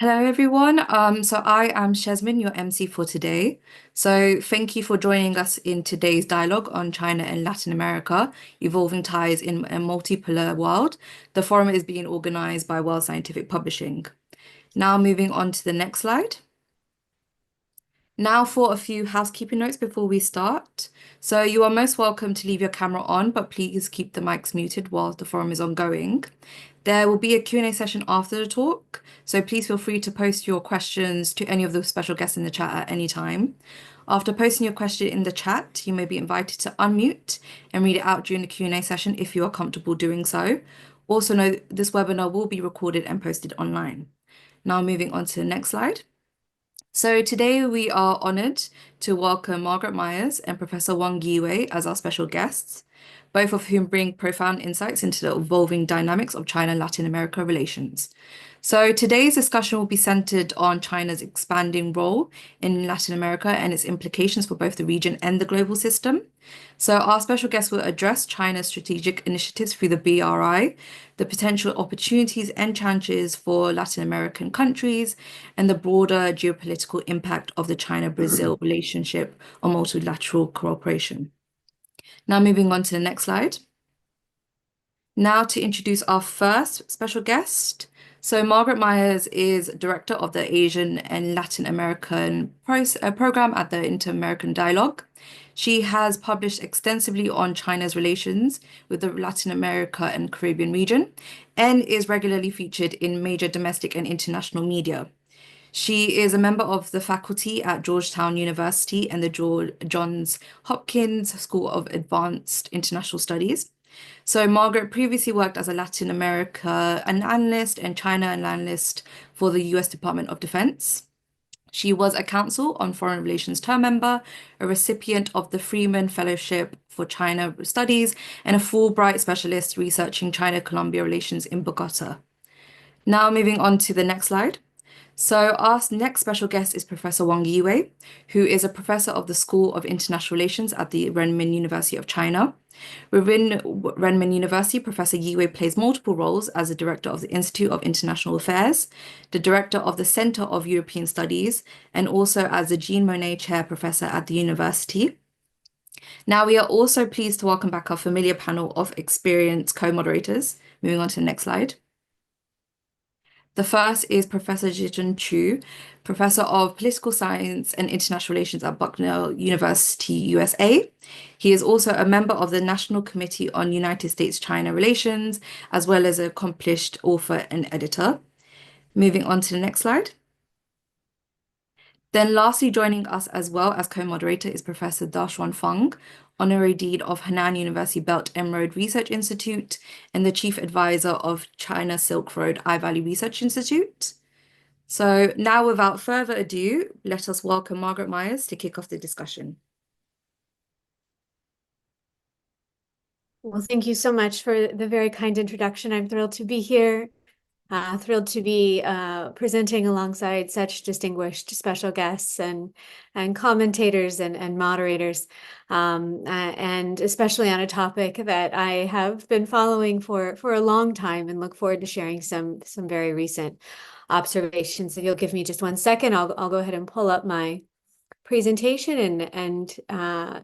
Hello, everyone. So I am Shesmin, your MC for today. So thank you for joining us in today's dialogue on China and Latin America, evolving ties in a multipolar world. The forum is being organized by World Scientific Publishing. Now moving on to the next slide. Now for a few housekeeping notes before we start. So you are most welcome to leave your camera on, but please keep the mics muted while the forum is ongoing. There will be a Q&A session after the talk, so please feel free to post your questions to any of the special guests in the chat at any time. After posting your question in the chat, you may be invited to unmute and read it out during the Q&A session if you are comfortable doing so. Also note this webinar will be recorded and posted online. Now moving on to the next slide. So today we are honored to welcome Margaret Myers and Professor Wang Yiwei as our special guests, both of whom bring profound insights into the evolving dynamics of China-Latin America relations. So today's discussion will be centered on China's expanding role in Latin America and its implications for both the region and the global system. So our special guest will address China's strategic initiatives through the BRI, the potential opportunities and challenges for Latin American countries, and the broader geopolitical impact of the China-Brazil relationship on multilateral cooperation. Now moving on to the next slide. Now to introduce our first special guest. So Margaret Myers is director of the Asian and Latin American program at the Inter-American Dialogue. She has published extensively on China's relations with the Latin America and Caribbean region and is regularly featured in major domestic and international media. She is a member of the faculty at Georgetown University and the Johns Hopkins School of Advanced International Studies. So Margaret previously worked as a Latin America analyst and China analyst for the U.S. Department of Defense. She was a Council on Foreign Relations term member, a recipient of the Freeman Fellowship for China Studies, and a Fulbright specialist researching China-Colombia relations in Bogota. Now moving on to the next slide. So our next special guest is Professor Wang Yiwei, who is a professor of the School of International Relations at the Renmin University of China. Within Renmin University, Professor Yiwei plays multiple roles as the director of the Institute of International Affairs, the director of the Center of European Studies, and also as the Jean Monnet Chair Professor at the university. Now, we are also pleased to welcome back our familiar panel of experienced co-moderators. Moving on to the next slide. The first is Professor Zhijun Chu, Professor of Political Science and International Relations at Bucknell University, USA. He is also a member of the National Committee on United States-China Relations, as well as an accomplished author and editor. Moving on to the next slide. Then lastly, joining us as well as co-moderator is Professor Dashuan Feng, Honorary Dean of Henan University Belt and Road Research Institute and the Chief Advisor of China Silk Road I-Valley Research Institute. So now, without further ado, let us welcome Margaret Myers to kick off the discussion. Well, thank you so much for the very kind introduction. I'm thrilled to be here. Thrilled to be presenting alongside such distinguished special guests and commentators and moderators, and especially on a topic that I have been following for a long time and look forward to sharing some very recent observations. If you'll give me just 1 second, I'll go ahead and pull up my presentation and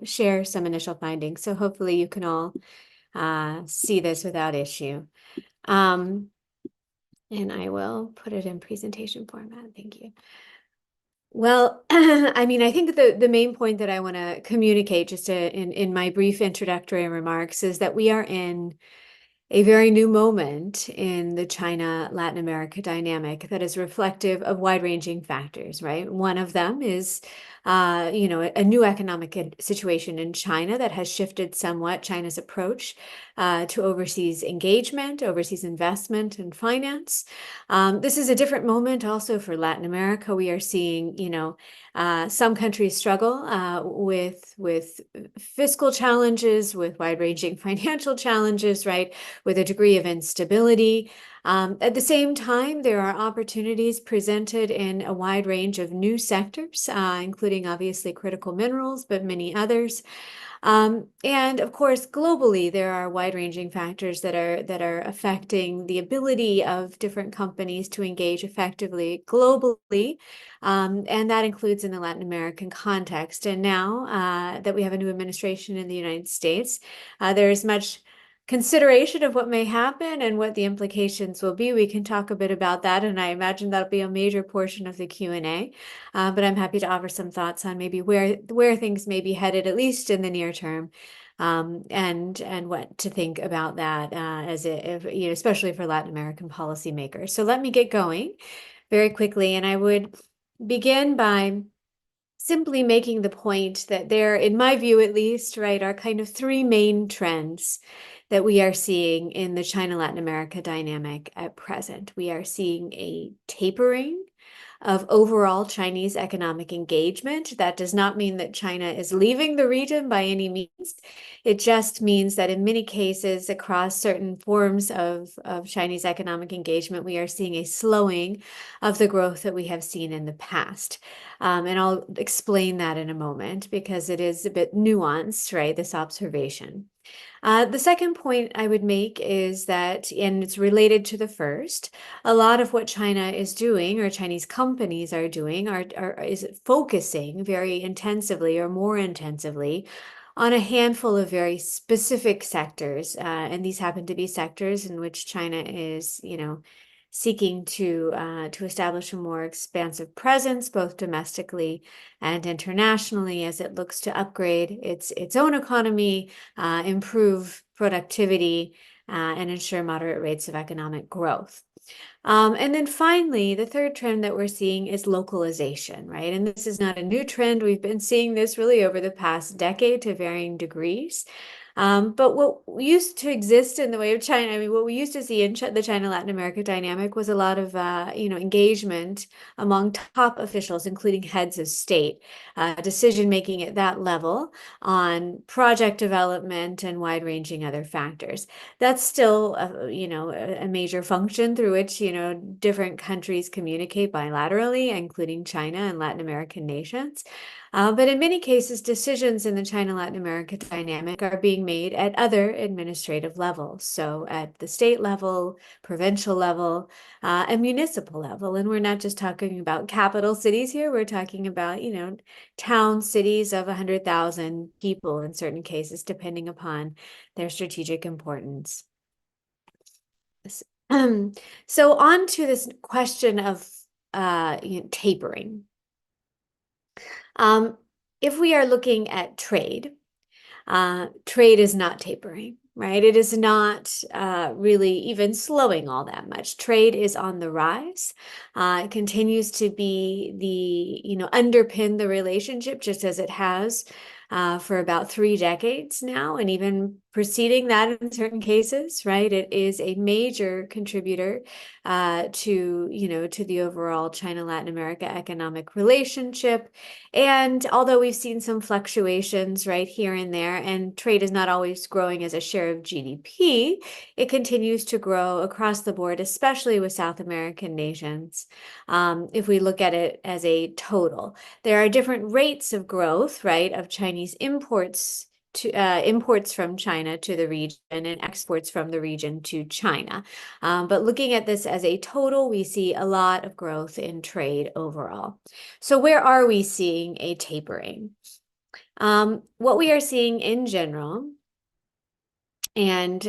share some initial findings. So hopefully you can all see this without issue. And I will put it in presentation format. Thank you. Well, I mean, I think the main point that I want to communicate just in my brief introductory remarks is that we are in a very new moment in the China-Latin America dynamic that is reflective of wide-ranging factors, right? One of them is, a new economic situation in China that has shifted somewhat China's approach to overseas engagement, overseas investment, and finance. This is a different moment also for Latin America. We are seeing, some countries struggle with fiscal challenges, with wide-ranging financial challenges, right? With a degree of instability. At the same time, there are opportunities presented in a wide range of new sectors, including obviously critical minerals, but many others. And of course, globally, there are wide-ranging factors that are affecting the ability of different companies to engage effectively globally, and that includes in the Latin American context. And now that we have a new administration in the United States, there is much consideration of what may happen and what the implications will be. We can talk a bit about that, and I imagine that'll be a major portion of the Q&A. But I'm happy to offer some thoughts on maybe where things may be headed, at least in the near term, and what to think about that especially for Latin American policymakers. So let me get going very quickly, and I would begin by simply making the point that there, in my view at least, right, are kind of three main trends that we are seeing in the China-Latin America dynamic at present. We are seeing a tapering of overall Chinese economic engagement. That does not mean that China is leaving the region by any means. It just means that in many cases, across certain forms of Chinese economic engagement, we are seeing a slowing of the growth that we have seen in the past. And I'll explain that in a moment because it is a bit nuanced, right, this observation. The second point I would make is that, and it's related to the first, a lot of what China is doing, or Chinese companies are doing, is focusing very intensively or more intensively on a handful of very specific sectors. And these happen to be sectors in which China is, seeking to establish a more expansive presence, both domestically and internationally, as it looks to upgrade its own economy, improve productivity, and ensure moderate rates of economic growth. And then finally, the third trend that we're seeing is localization, right? And this is not a new trend. We've been seeing this really over the past decade to varying degrees. But what used to exist in the way of China, I mean, what we used to see in the China-Latin America dynamic was a lot of, engagement among top officials, including heads of state, decision-making at that level on project development and wide-ranging other factors. That's still, a major function through which, different countries communicate bilaterally, including China and Latin American nations. But in many cases, decisions in the China-Latin America dynamic are being made at other administrative levels. So at the state level, provincial level, and municipal level. And we're not just talking about capital cities here. We're talking about, town cities of 100,000 people in certain cases, depending upon their strategic importance. So on to this question of tapering. If we are looking at trade, trade is not tapering, right? It is not really even slowing all that much. Trade is on the rise. It continues to be underpin the relationship just as it has for about 3 decades now, and even preceding that in certain cases, right? It is a major contributor to the overall China-Latin America economic relationship. And although we've seen some fluctuations right here and there, and trade is not always growing as a share of GDP, it continues to grow across the board, especially with South American nations. If we look at it as a total, there are different rates of growth, right, of Chinese imports from China to the region and exports from the region to China. But looking at this as a total, we see a lot of growth in trade overall. So where are we seeing a tapering? What we are seeing in general, and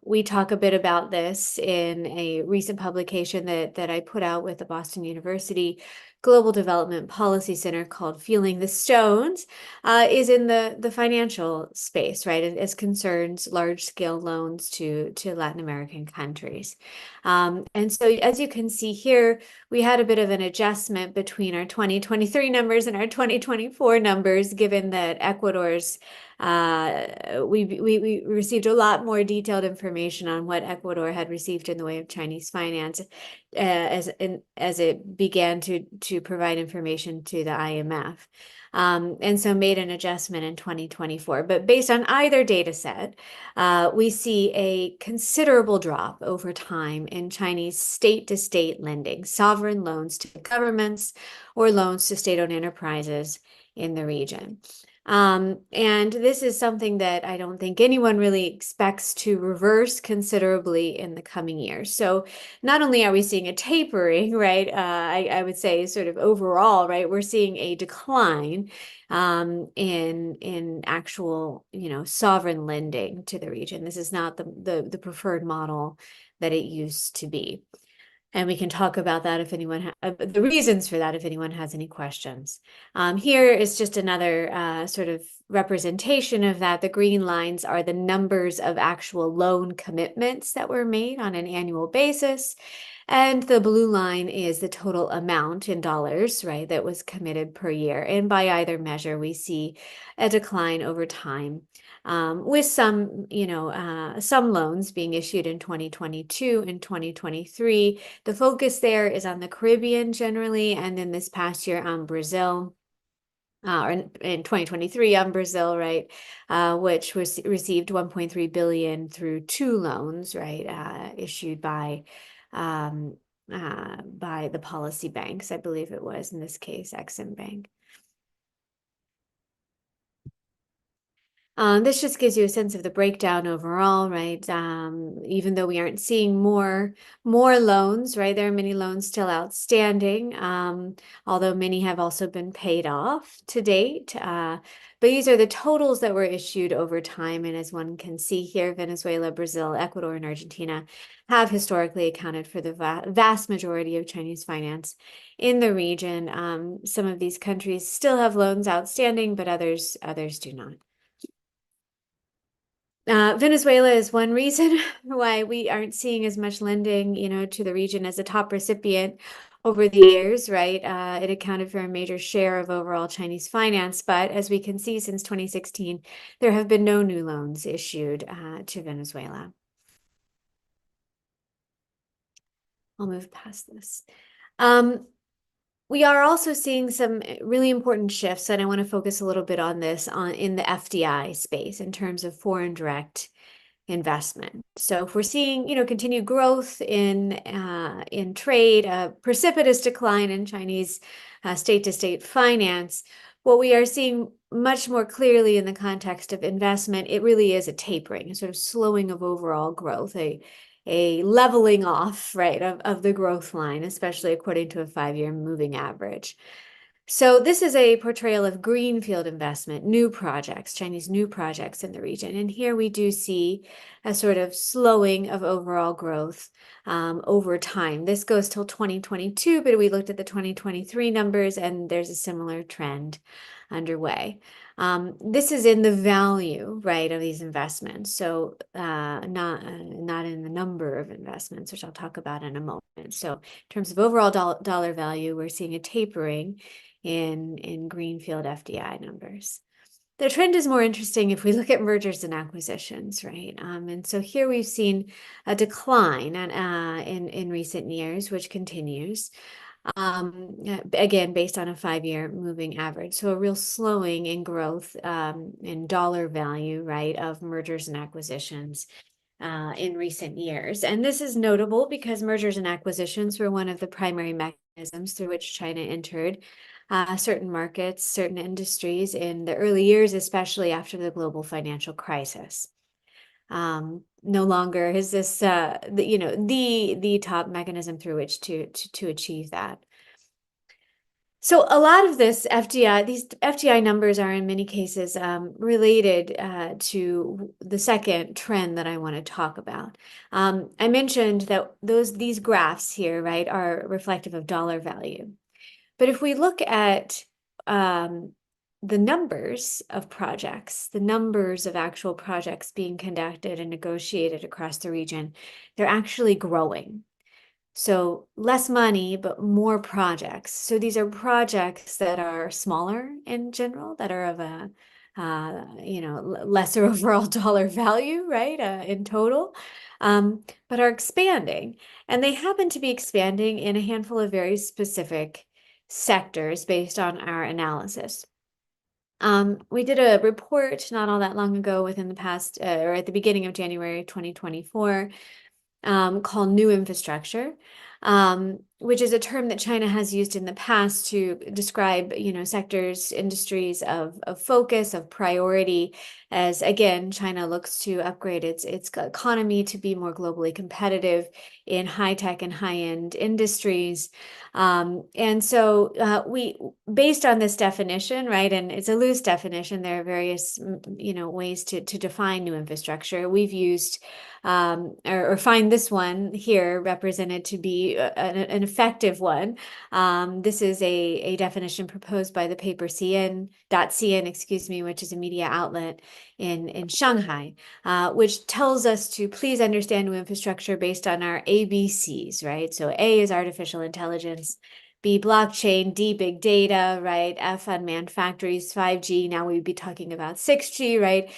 we talk a bit about this in a recent publication that I put out with the Boston University Global Development Policy Center called Feeling the Stones, is in the financial space, right, as concerns large-scale loans to Latin American countries. And so as you can see here, we had a bit of an adjustment between our 2023 numbers and our 2024 numbers, given that Ecuador's we received a lot more detailed information on what Ecuador had received in the way of Chinese finance as it began to provide information to the IMF. And so made an adjustment in 2024. But based on either data set, we see a considerable drop over time in Chinese state-to-state lending, sovereign loans to governments or loans to state-owned enterprises in the region. And this is something that I don't think anyone really expects to reverse considerably in the coming years. So not only are we seeing a tapering, right, I would say sort of overall, right, we're seeing a decline in actual, sovereign lending to the region. This is not the preferred model that it used to be. And we can talk about that if anyone the reasons for that if anyone has any questions. Here is just another sort of representation of that. The green lines are the numbers of actual loan commitments that were made on an annual basis. And the blue line is the total amount in dollars, right, that was committed per year. And by either measure, we see a decline over time. With some loans being issued in 2022 and 2023. The focus there is on the Caribbean generally, and then this past year on Brazil. Or in 2023 on Brazil, right, which received 1.3 billion through two loans, right, issued by the policy banks, I believe it was in this case, Exim Bank. This just gives you a sense of the breakdown overall, right? Even though we aren't seeing more loans, right? There are many loans still outstanding, although many have also been paid off to date. But these are the totals that were issued over time. And as one can see here, Venezuela, Brazil, Ecuador, and Argentina have historically accounted for the vast majority of Chinese finance in the region. Some of these countries still have loans outstanding, but others do not. Venezuela is one reason why we aren't seeing as much lending, to the region as a top recipient over the years, right? It accounted for a major share of overall Chinese finance, but as we can see since 2016, there have been no new loans issued to Venezuela. I'll move past this. We are also seeing some really important shifts, and I want to focus a little bit on this in the FDI space in terms of foreign direct investment. So if we're seeing, continued growth in trade, a precipitous decline in Chinese state-to-state finance, what we are seeing much more clearly in the context of investment, it really is a tapering, a sort of slowing of overall growth, a leveling off, right, of the growth line, especially according to a 5-year moving average. So this is a portrayal of greenfield investment, new projects, Chinese new projects in the region. And here we do see a sort of slowing of overall growth over time. This goes till 2022, but we looked at the 2023 numbers and there's a similar trend underway. This is in the value, right, of these investments. So not in the number of investments, which I'll talk about in a moment. So in terms of overall dollar value, we're seeing a tapering in greenfield FDI numbers. The trend is more interesting if we look at mergers and acquisitions, right? And so here we've seen a decline in recent years, which continues. Again, based on a 5-year moving average. So a real slowing in growth in dollar value, right, of mergers and acquisitions in recent years. And this is notable because mergers and acquisitions were one of the primary mechanisms through which China entered certain markets, certain industries in the early years, especially after the global financial crisis. No longer is this the top mechanism through which to achieve that. So a lot of these FDI numbers are in many cases related to the second trend that I want to talk about. I mentioned that these graphs here, right, are reflective of dollar value. But if we look at the numbers of projects, the numbers of actual projects being conducted and negotiated across the region, they're actually growing. So less money, but more projects. So these are projects that are smaller in general, that are of a lesser overall dollar value, right, in total, but are expanding. And they happen to be expanding in a handful of very specific sectors based on our analysis. We did a report not all that long ago within the past, or at the beginning of January 2024, called new infrastructure, which is a term that China has used in the past to describe, sectors, industries of focus, of priority, as again, China looks to upgrade its economy to be more globally competitive in high tech and high end industries. And so we, based on this definition, right, and it's a loose definition, there are various, ways to define new infrastructure. We've used or find this one here represented to be an effective one. This is a definition proposed by the paper CN.cn, excuse me, which is a media outlet in Shanghai, which tells us to please understand new infrastructure based on our ABCs, right? So A is artificial intelligence, B, blockchain, D, big data, right? F, unmanned factories, 5G. Now we'd be talking about 6G, right?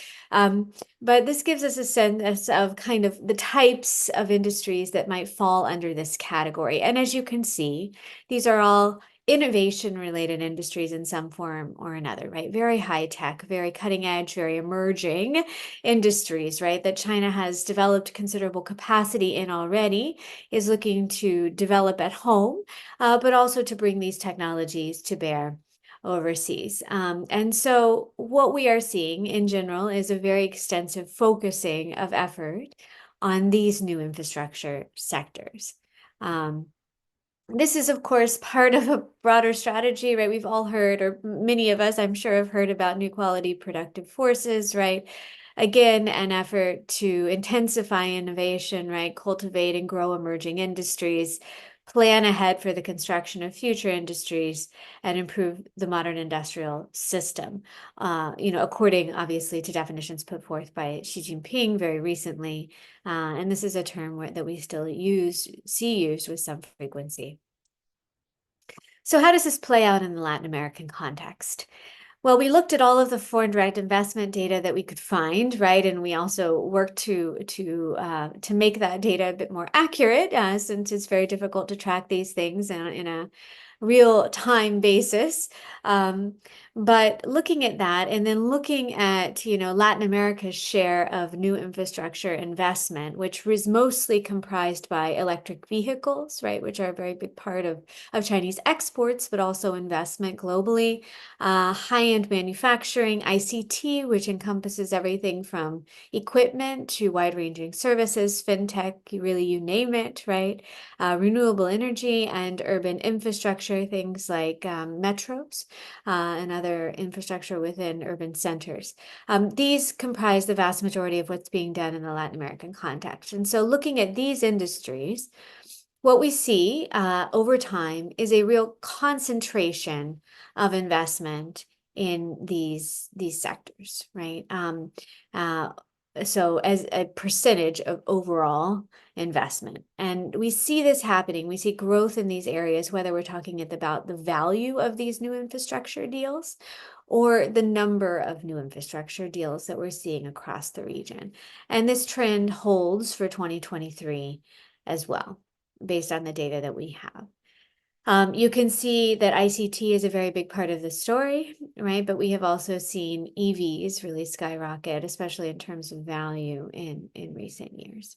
But this gives us a sense of kind of the types of industries that might fall under this category. And as you can see, these are all innovation-related industries in some form or another, right? Very high tech, very cutting edge, very emerging industries, right? That China has developed considerable capacity in already, is looking to develop at home, but also to bring these technologies to bear overseas. And so what we are seeing in general is a very extensive focusing of effort on these new infrastructure sectors. This is, of course, part of a broader strategy, right? We've all heard, or many of us, I'm sure, have heard about new quality productive forces, right? Again, an effort to intensify innovation, right? Cultivate and grow emerging industries, plan ahead for the construction of future industries, and improve the modern industrial system, according, obviously, to definitions put forth by Xi Jinping very recently. And this is a term that we still see used with some frequency. So how does this play out in the Latin American context? Well, we looked at all of the foreign direct investment data that we could find, right? And we also worked to make that data a bit more accurate, since it's very difficult to track these things in a real-time basis. But looking at that and then looking at, Latin America's share of new infrastructure investment, which was mostly comprised by electric vehicles, right, which are a very big part of Chinese exports, but also investment globally, high-end manufacturing, ICT, which encompasses everything from equipment to wide-ranging services, fintech, really you name it, right? Renewable energy and urban infrastructure, things like metros and other infrastructure within urban centers. These comprise the vast majority of what's being done in the Latin American context. And so looking at these industries, what we see over time is a real concentration of investment in these sectors, right? So as a percentage of overall investment. And we see this happening. We see growth in these areas, whether we're talking about the value of these new infrastructure deals or the number of new infrastructure deals that we're seeing across the region. And this trend holds for 2023 as well, based on the data that we have. You can see that ICT is a very big part of the story, right? But we have also seen EVs really skyrocket, especially in terms of value in recent years.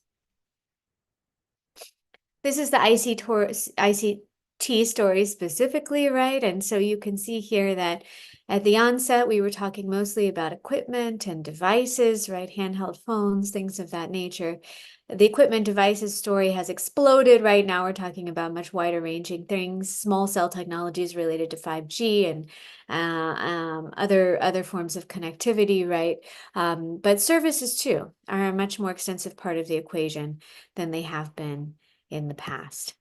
This is the ICT story specifically, right? And so you can see here that at the onset, we were talking mostly about equipment and devices, right? Handheld phones, things of that nature. The equipment devices story has exploded. Right now, we're talking about much wider ranging things, small cell technologies related to 5G and other forms of connectivity, right? But services too are a much more extensive part of the equation than they have been in the past.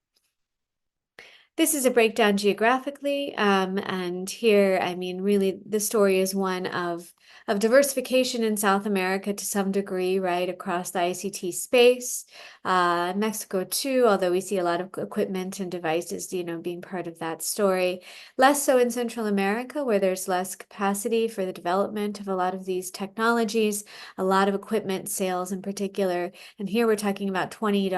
This is a breakdown geographically, and here, I mean, really, the story is one of diversification in South America to some degree, right, across the ICT space. Mexico too, although we see a lot of equipment and devices, being part of that story. Less so in Central America, where there's less capacity for the development of a lot of these technologies, a lot of equipment sales in particular. And here we're talking about $20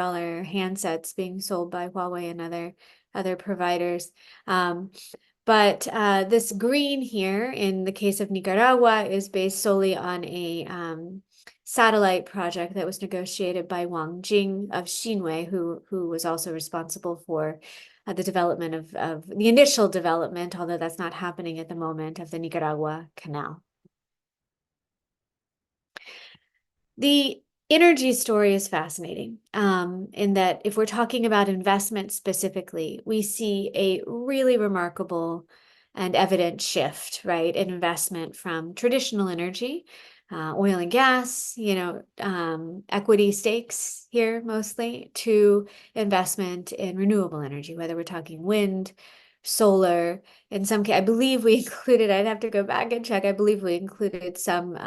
handsets being sold by Huawei and other providers. But this green here, in the case of Nicaragua, is based solely on a satellite project that was negotiated by Wang Jing of Xinhui, who was also responsible for the development of the initial development, although that's not happening at the moment, of the Nicaragua Canal. The energy story is fascinating, in that if we're talking about investment specifically, we see a really remarkable and evident shift, right, in investment from traditional energy, oil and gas, equity stakes here mostly, to investment in renewable energy, whether we're talking wind, solar. In some case, I believe we included, I'd have to go back and check, I believe we included some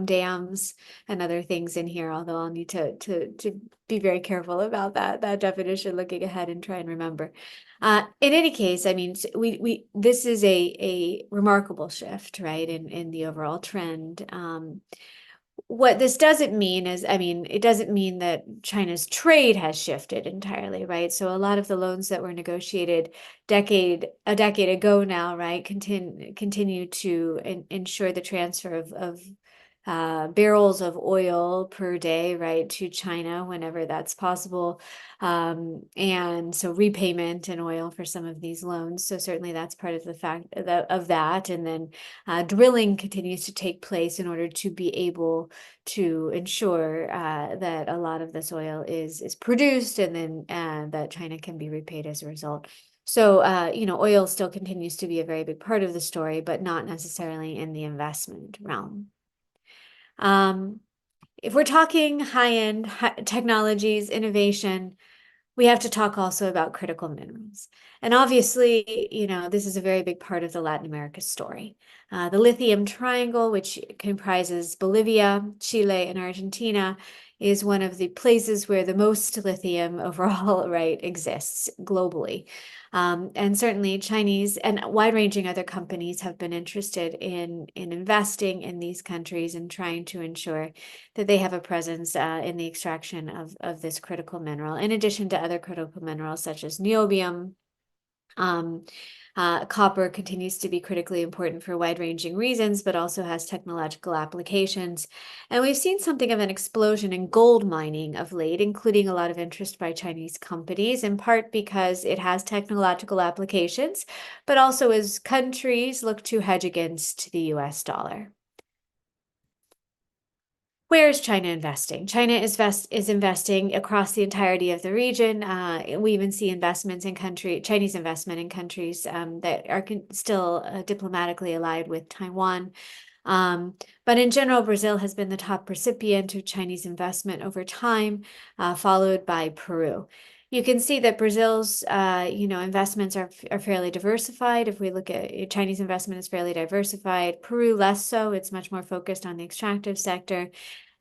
dams and other things in here, although I'll need to be very careful about that definition looking ahead and try and remember. In any case, I mean, this is a remarkable shift, right, in the overall trend. What this doesn't mean is, I mean, it doesn't mean that China's trade has shifted entirely, right? So a lot of the loans that were negotiated a decade ago now, right, continue to ensure the transfer of barrels of oil per day, right, to China whenever that's possible. And so repayment in oil for some of these loans. So certainly that's part of the fact of that. And then drilling continues to take place in order to be able to ensure that a lot of this oil is produced, and then that China can be repaid as a result. So, oil still continues to be a very big part of the story, but not necessarily in the investment realm. If we're talking high-end technologies, innovation, we have to talk also about critical minerals. And obviously, this is a very big part of the Latin America story. The lithium triangle, which comprises Bolivia, Chile, and Argentina, is one of the places where the most lithium overall, right, exists globally. And certainly Chinese and wide-ranging other companies have been interested in investing in these countries and trying to ensure that they have a presence in the extraction of this critical mineral, in addition to other critical minerals such as niobium. Copper continues to be critically important for wide-ranging reasons, but also has technological applications. And we've seen something of an explosion in gold mining of late, including a lot of interest by Chinese companies, in part because it has technological applications, but also as countries look to hedge against the US dollar. Where is China investing? China is investing across the entirety of the region. We even see Chinese investment in countries that are still diplomatically allied with Taiwan. But in general, Brazil has been the top recipient of Chinese investment over time, followed by Peru. You can see that Brazil's, investments are fairly diversified. If we look at Chinese investment, is fairly diversified. Peru less so. It's much more focused on the extractive sector.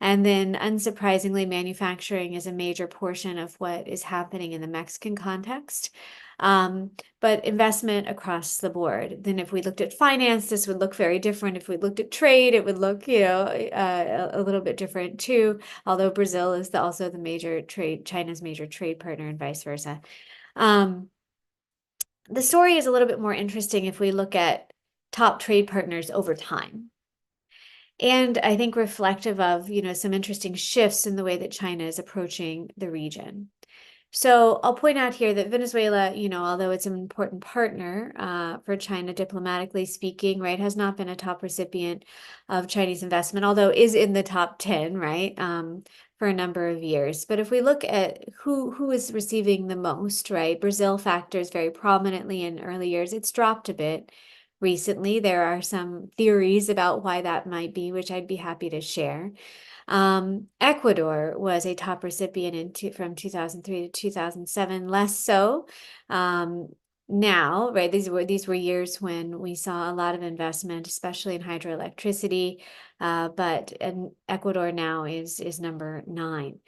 And then, unsurprisingly, manufacturing is a major portion of what is happening in the Mexican context. But investment across the board. Then if we looked at finance, this would look very different. If we looked at trade, it would look, a little bit different too, although Brazil is also China's major trade partner, and vice versa. The story is a little bit more interesting if we look at top trade partners over time. And I think reflective of, some interesting shifts in the way that China is approaching the region. So I'll point out here that Venezuela, although it's an important partner for China diplomatically speaking, right, has not been a top recipient of Chinese investment, although is in the top 10, right, for a number of years. But if we look at who is receiving the most, right, Brazil factors very prominently in early years. It's dropped a bit recently. There are some theories about why that might be, which I'd be happy to share. Ecuador was a top recipient from 2003 to 2007, less so. now, right? These were years when we saw a lot of investment, especially in hydroelectricity. And Ecuador now is number 9.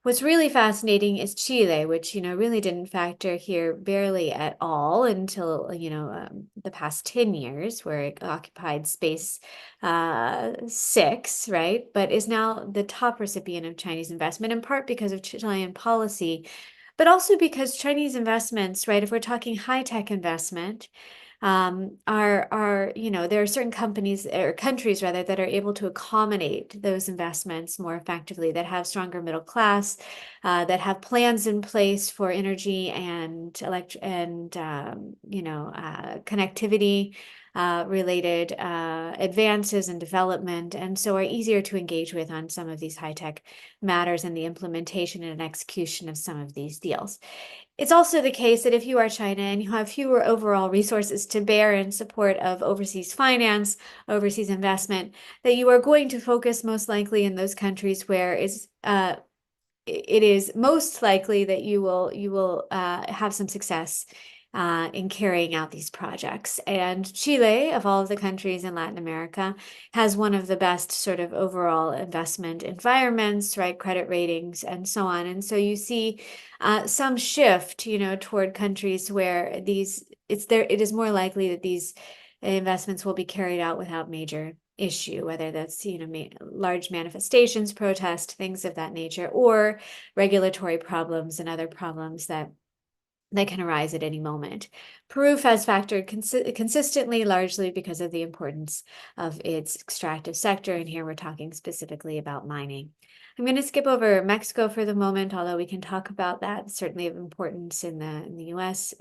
What's really fascinating is Chile, which, really didn't factor here barely at all until, the past 10 years, where it occupied space 6, right? But is now the top recipient of Chinese investment, in part because of Chilean policy, but also because Chinese investments, right? If we're talking high-tech investment, there are certain companies or countries rather that are able to accommodate those investments more effectively, that have stronger middle class, that have plans in place for energy and connectivity related advances and development, and so are easier to engage with on some of these high-tech matters and the implementation and execution of some of these deals. It's also the case that if you are China and you have fewer overall resources to bear in support of overseas finance, overseas investment, that you are going to focus most likely in those countries where it is most likely that you will have some success in carrying out these projects. And Chile, of all of the countries in Latin America, has one of the best sort of overall investment environments, right? Credit ratings and so on. And so you see some shift, toward countries where it is more likely that these investments will be carried out without major issue, whether that's, large manifestations, protest, things of that nature, or regulatory problems and other problems that can arise at any moment. Peru has factored consistently, largely because of the importance of its extractive sector, and here we're talking specifically about mining. I'm going to skip over Mexico for the moment, although we can talk about that. Certainly of importance in the U.S.,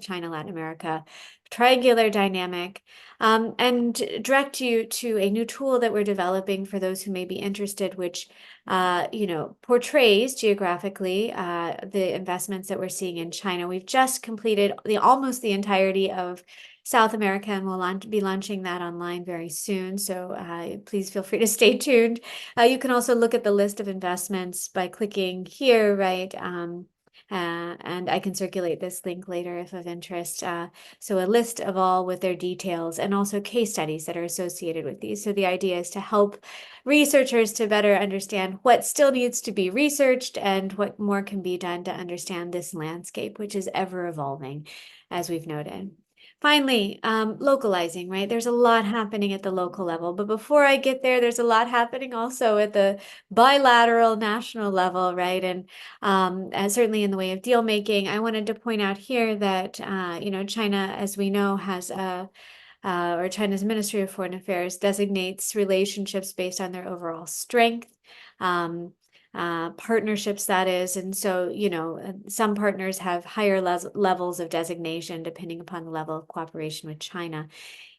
China, Latin America triangular dynamic, and direct you to a new tool that we're developing for those who may be interested, which portrays geographically the investments that we're seeing in China. We've just completed almost the entirety of South America, and we'll be launching that online very soon. So please feel free to stay tuned. You can also look at the list of investments by clicking here, right? And I can circulate this link later if of interest. So a list of all with their details and also case studies that are associated with these. So the idea is to help researchers to better understand what still needs to be researched and what more can be done to understand this landscape, which is ever evolving, as we've noted. Finally, localizing, right? There's a lot happening at the local level, but before I get there, there's a lot happening also at the bilateral national level, right? And certainly in the way of deal making, I wanted to point out here that, China, as we know, has or China's Ministry of Foreign Affairs designates relationships based on their overall strength. Partnerships, that is. And so, some partners have higher levels of designation depending upon the level of cooperation with China.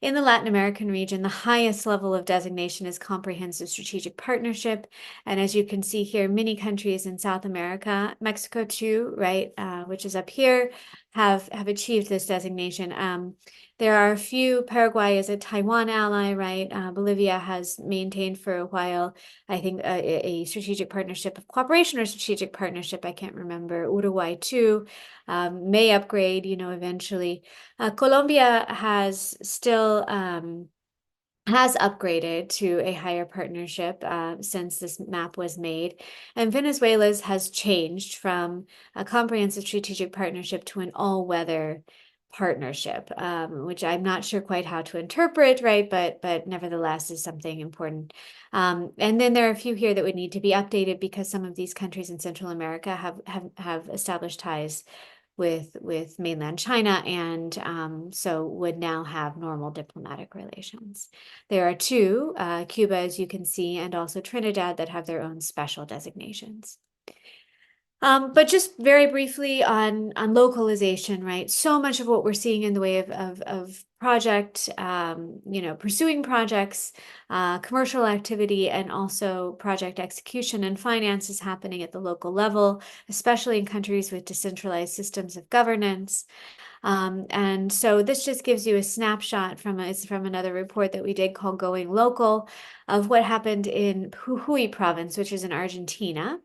In the Latin American region, the highest level of designation is comprehensive strategic partnership. And as you can see here, many countries in South America, Mexico too, right, which is up here, have achieved this designation. There are a few. Paraguay is a Taiwan ally, right? Bolivia has maintained for a while, I think, a strategic partnership of cooperation or strategic partnership. I can't remember. Uruguay too may upgrade, eventually. Colombia has still has upgraded to a higher partnership since this map was made. And Venezuela's has changed from a comprehensive strategic partnership to an all-weather partnership, which I'm not sure quite how to interpret, right? But nevertheless is something important. And then there are a few here that would need to be updated because some of these countries in Central America have established ties with mainland China, and so would now have normal diplomatic relations. There are two, Cuba, as you can see, and also Trinidad, that have their own special designations. But just very briefly on localization, right? So much of what we're seeing in the way of project, pursuing projects, commercial activity, and also project execution and finance is happening at the local level, especially in countries with decentralized systems of governance. And so this just gives you a snapshot it's from another report that we did called Going Local of what happened in Jujuy province, which is in Argentina.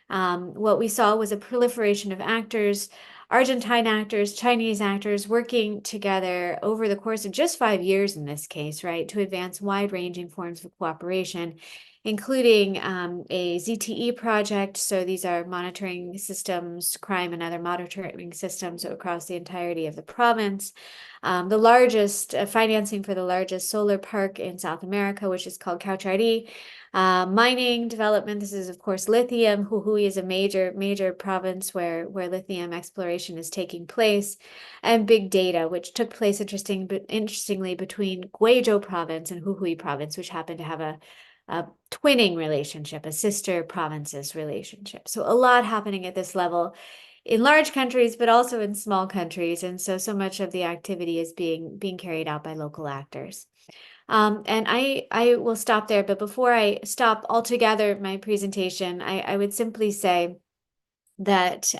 What we saw was a proliferation of actors Argentine actors, Chinese actors working together over the course of just 5 years in this case, right, to advance wide-ranging forms of cooperation, including a ZTE project. So these are monitoring systems, crime and other monitoring systems across the entirety of the province. The largest financing for the largest solar park in South America, which is called Cauchari. Mining development. This is, of course, lithium. Jujuy is a major province where lithium exploration is taking place, and big data, which took place interestingly between Guizhou province and Jujuy province, which happen to have a twinning relationship, a sister provinces relationship. So a lot happening at this level in large countries, but also in small countries. And so much of the activity is being carried out by local actors. And I will stop there, but before I stop altogether my presentation, I would simply say that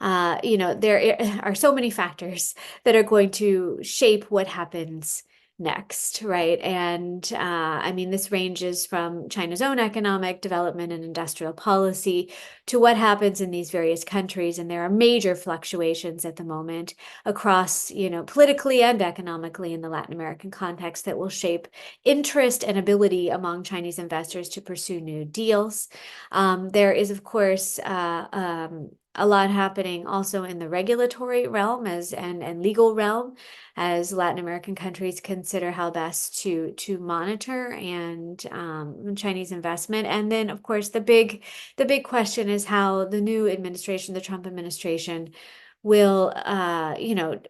there are so many factors that are going to shape what happens next, right? And I mean, this ranges from China's own economic development and industrial policy to what happens in these various countries. And there are major fluctuations at the moment across, politically and economically in the Latin American context that will shape interest and ability among Chinese investors to pursue new deals. There is, of course, a lot happening also in the regulatory realm and legal realm as Latin American countries consider how best to monitor and Chinese investment. And then, of course, the big question is how the new administration, the Trump administration, will,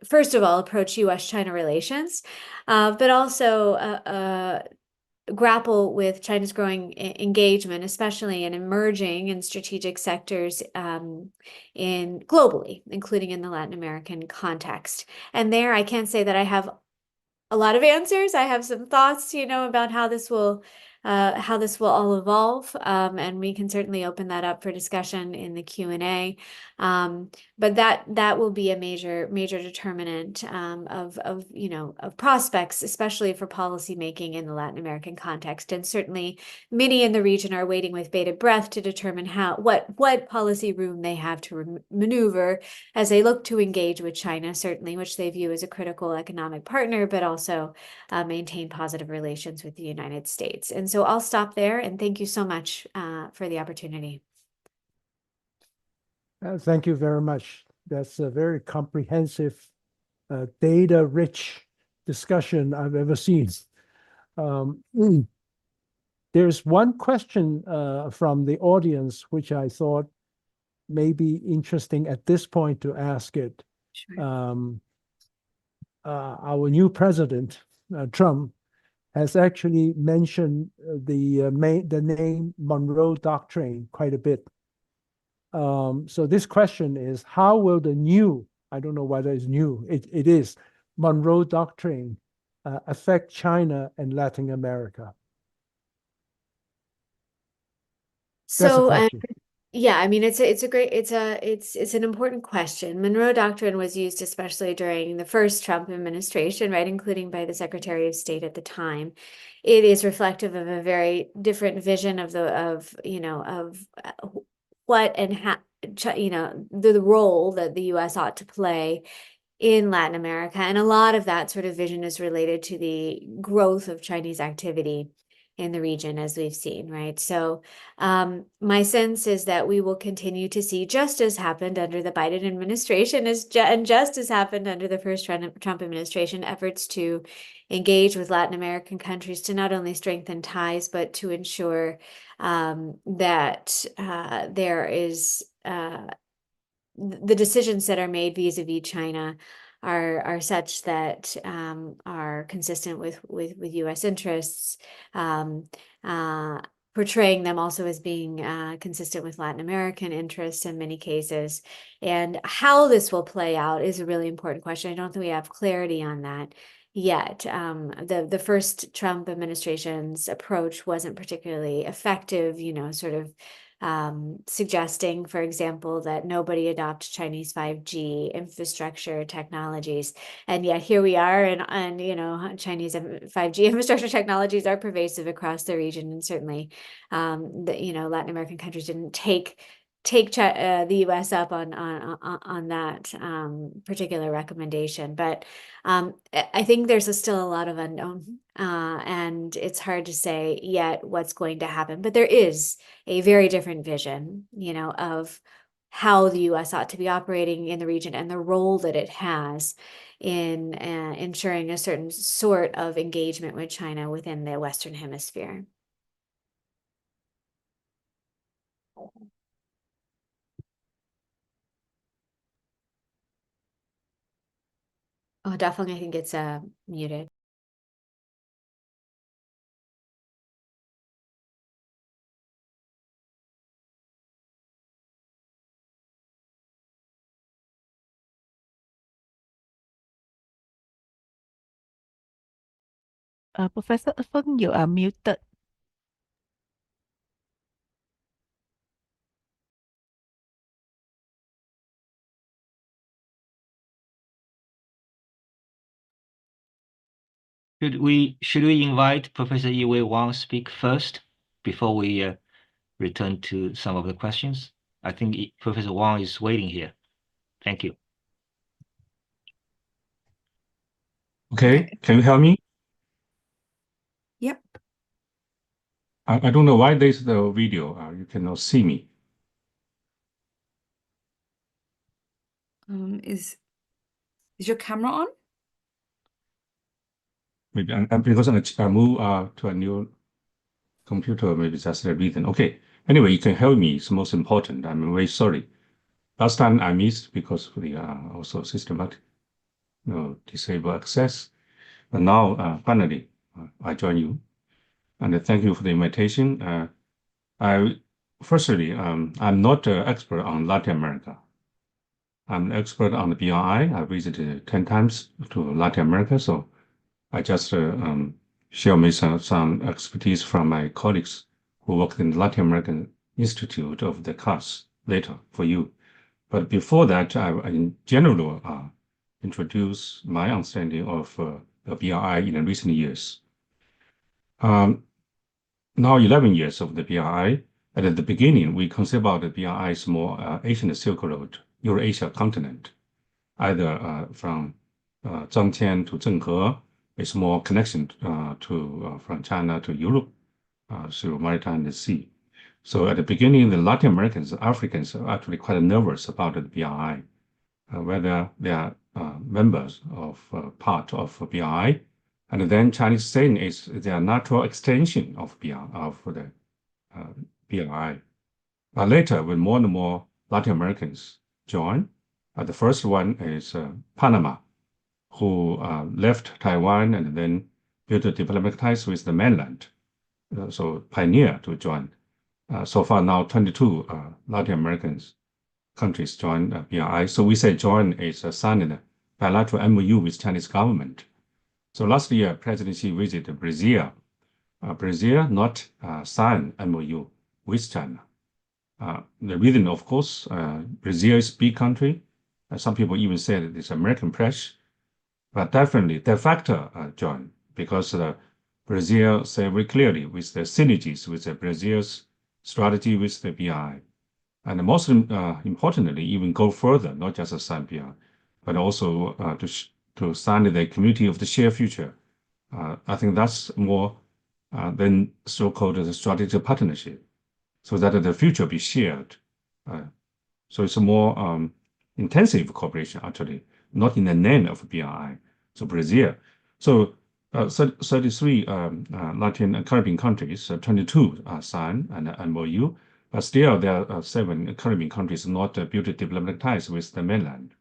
first of all, approach U.S. China relations, but also grapple with China's growing engagement, especially in emerging and strategic sectors in globally, including in the Latin American context. And there, I can't say that I have a lot of answers. I have some thoughts, about how this will all evolve, and we can certainly open that up for discussion in the Q&A. But that will be a major determinant of prospects, especially for policy making in the Latin American context. And certainly, many in the region are waiting with bated breath to determine what policy room they have to maneuver as they look to engage with China, certainly, which they view as a critical economic partner, but also maintain positive relations with the United States. And so I'll stop there, and thank you so much for the opportunity. Thank you very much. That's a very comprehensive, data-rich discussion I've ever seen. There's one question from the audience, which I thought may be interesting at this point to ask it. Sure. Our new president, Trump, has actually mentioned the name Monroe Doctrine quite a bit. So this question is, how will the new, I don't know whether it's new, it is, Monroe Doctrine affect China and Latin America? That's a question. Yeah, I mean, it's an important question. Monroe Doctrine was used especially during the first Trump administration, right, including by the Secretary of State at the time. It is reflective of a very different vision of what and how, the role that the U.S. ought to play in Latin America. And a lot of that sort of vision is related to the growth of Chinese activity in the region, as we've seen, right? So my sense is that we will continue to see, just as happened under the Biden administration, and just as happened under the first Trump administration, efforts to engage with Latin American countries to not only strengthen ties, but to ensure that there is the decisions that are made vis-a-vis China are such that are consistent with U.S. interests, portraying them also as being consistent with Latin American interests in many cases. And how this will play out is a really important question. I don't think we have clarity on that yet. The first Trump administration's approach wasn't particularly effective, sort of suggesting, for example, that nobody adopt Chinese 5G infrastructure technologies. And yet here we are, and Chinese 5G infrastructure technologies are pervasive across the region. And certainly, Latin American countries didn't take take the U.S. up on that particular recommendation. But I think there's still a lot of unknown, and it's hard to say yet what's going to happen. But there is a very different vision, of how the U.S. ought to be operating in the region and the role that it has in ensuring a certain sort of engagement with China within the Western Hemisphere. Oh, definitely, I think it's muted. Professor Feng, you are muted. Should we invite Professor Yiwei Wang speak first before we return to some of the questions? I think Professor Wang is waiting here. Thank you. Okay, can you hear me? Yep. I don't know why there's the video. You cannot see me. Is your camera on? Maybe because I move to a new computer, maybe that's the reason. Okay. Anyway, you can help me. It's most important. I'm very sorry. Last time I missed because of the also systematic disable access. But now finally I join you, and thank you for the invitation. Firstly, I'm not an expert on Latin America. I'm an expert on the BRI. I visited 10 times to Latin America, so I just share me some expertise from my colleagues who work in the Latin American Institute of the CAS later for you. But before that, I in general introduce my understanding of the BRI in the recent years. Now 11 years of the BRI. At the beginning, we consider the BRI as more Asian Silk Road, Eurasia continent, either from Zhangqian to Zhenghe. It's more connection from China to Europe through maritime and sea. So at the beginning, the Latin Americans, Africans are actually quite nervous about the BRI, whether they are members of part of BRI. And then Chinese saying is their natural extension of the BRI. But later, when more and more Latin Americans join, the first one is Panama, who left Taiwan and then built diplomatic ties with the mainland. So pioneer to join. So far now, 22 Latin American countries join BRI. So we say join is signing a bilateral MOU with Chinese government. So last year, President Xi visited Brazil. Brazil not sign MOU with China. The reason, of course, Brazil is a big country. Some people even said it's American pressure, but definitely de facto join because Brazil say very clearly with the synergies with Brazil's strategy with the BRI. And most importantly, even go further, not just a sign BRI, but also to sign the Community of the Shared Future. I think that's more than so-called strategic partnership, so that the future be shared. So it's a more intensive cooperation, actually, not in the name of BRI. So Brazil. So 33 Latin Caribbean countries, 22 signed an MOU, but still there are 7 Caribbean countries not built diplomatic ties with the mainland.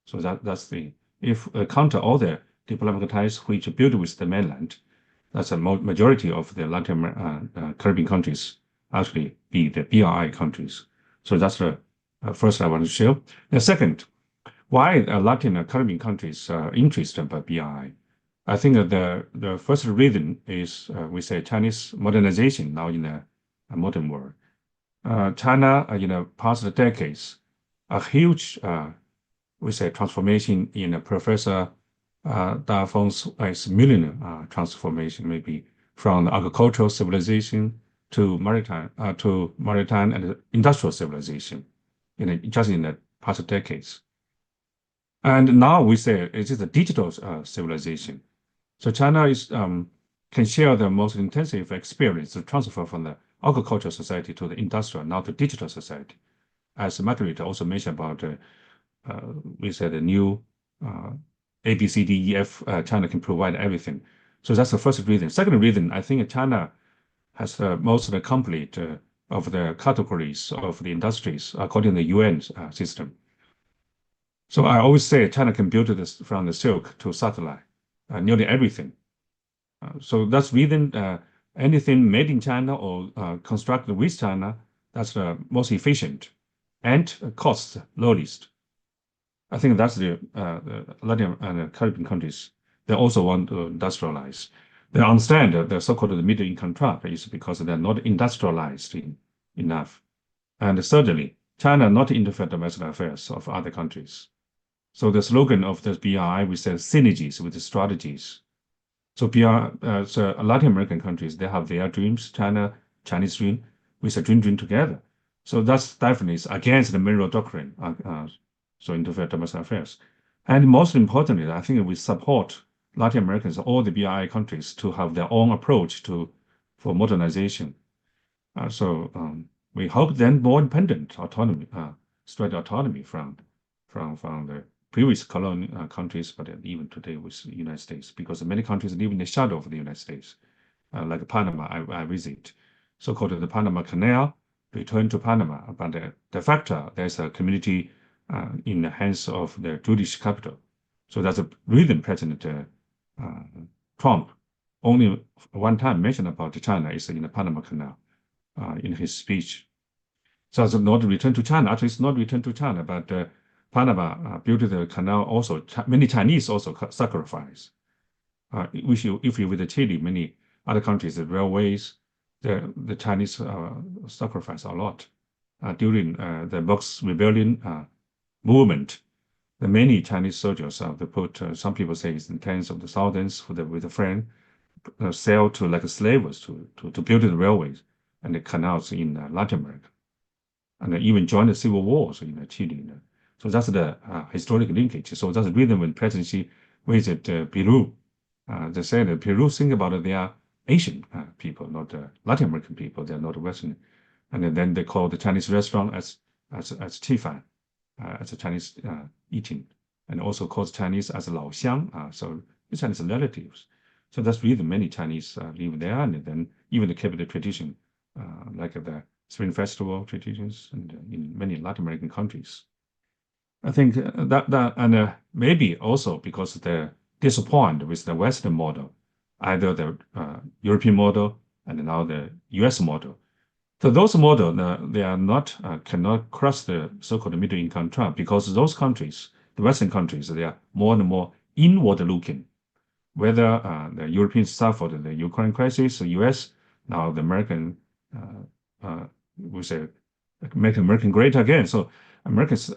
So that's if counter all the diplomatic ties which are built with the mainland, that's a majority of the Latin Caribbean countries actually be the BRI countries. So that's the first I want to share. The second, why Latin Caribbean countries are interested by BRI? I think that the first reason is we say Chinese modernization now in the modern world. China in the past decades, a huge we say transformation in Professor Da Feng's millennium transformation, maybe from the agricultural civilization to maritime and industrial civilization just in the past decades. And now we say it is a digital civilization. So China can share the most intensive experience to transfer from the agricultural society to the industrial, now to digital society. As Margaret also mentioned about, we said the new A, B, C, D, E, F, China can provide everything. So that's the first reason. Second reason, I think China has most of the complete of the categories of the industries according to the UN system. So I always say China can build this from the silk to satellite, nearly everything. So that's reason anything made in China or constructed with China, that's the most efficient and cost lowest. I think that's the Latin and Caribbean countries. They also want to industrialize. They understand that the so-called middle income trap is because they're not industrialized enough. And thirdly, China not interfere in domestic affairs of other countries. So the slogan of the BRI, we said synergies with the strategies. So so Latin American countries, they have their dreams, Chinese dream, we say dream together. So that's definitely against the Monroe Doctrine, so interfere in domestic affairs. And most importantly, I think we support Latin Americans, all the BRI countries, to have their own approach for modernization. So we hope then more independent autonomy, straight autonomy from the previous colonial countries, but even today with the United States, because many countries live in the shadow of the United States, like Panama, I visit, so-called the Panama Canal, return to Panama, but de facto, there's a community in the hands of the Jewish capital. So that's a reason President Trump only one time mentioned about China is in the Panama Canal in his speech. So it's not return to China. Actually, it's not return to China, but Panama built the canal also. Many Chinese also sacrifice. If you with Chile, many other countries, the railways, the Chinese sacrifice a lot during the Box Rebellion movement. The many Chinese soldiers, they put some people say it's in tens of the thousands with a friend, sell to like slaves to build the railways and the canals in Latin America, and even joined the civil wars in Chile. So that's the historic linkage. So that's the reason when President Xi visited Peru, they said that Peru think about their Asian people, not Latin American people. They're not Western. And then they call the Chinese restaurant as Qifan, as a Chinese eating, and also calls Chinese as Lao Xiang. So the Chinese relatives. So that's really many Chinese live there, and then even they kept the tradition, like the Spring Festival traditions, and in many Latin American countries. I think that and maybe also because they're disappointed with the Western model, either the European model and now the U.S. model. So those models, they are not cannot cross the so-called middle income trap because those countries, the Western countries, they are more and more inward looking. Whether the Europeans suffered the Ukraine crisis, the U.S. now the American, we say, make American great again. So Americans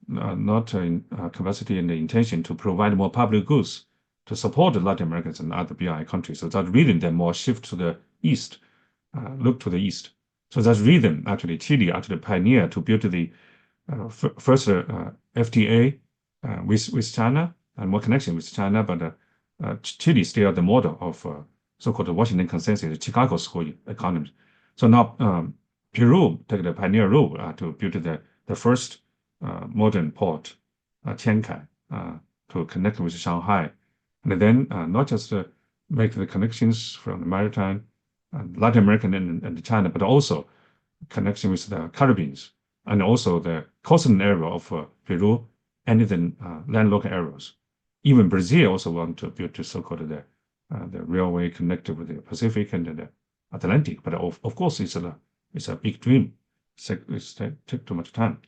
not in capacity and the intention to provide more public goods to support the Latin Americans and other BRI countries. So that reason they more shift to the east, look to the east. So that's reason actually Chile actually pioneered to build the first FTA with China and more connection with China, but Chile still the model of so-called Washington Consensus, Chicago School economy. So now Peru took the pioneer role to build the first modern port, Tiankai, to connect with Shanghai. And then not just make the connections from the maritime, Latin American and China, but also connection with the Caribbean, and also the coastal area of Peru and then landlocked areas. Even Brazil also want to build the so-called the railway connected with the Pacific and the Atlantic. But of course, it's a big dream. It take too much time.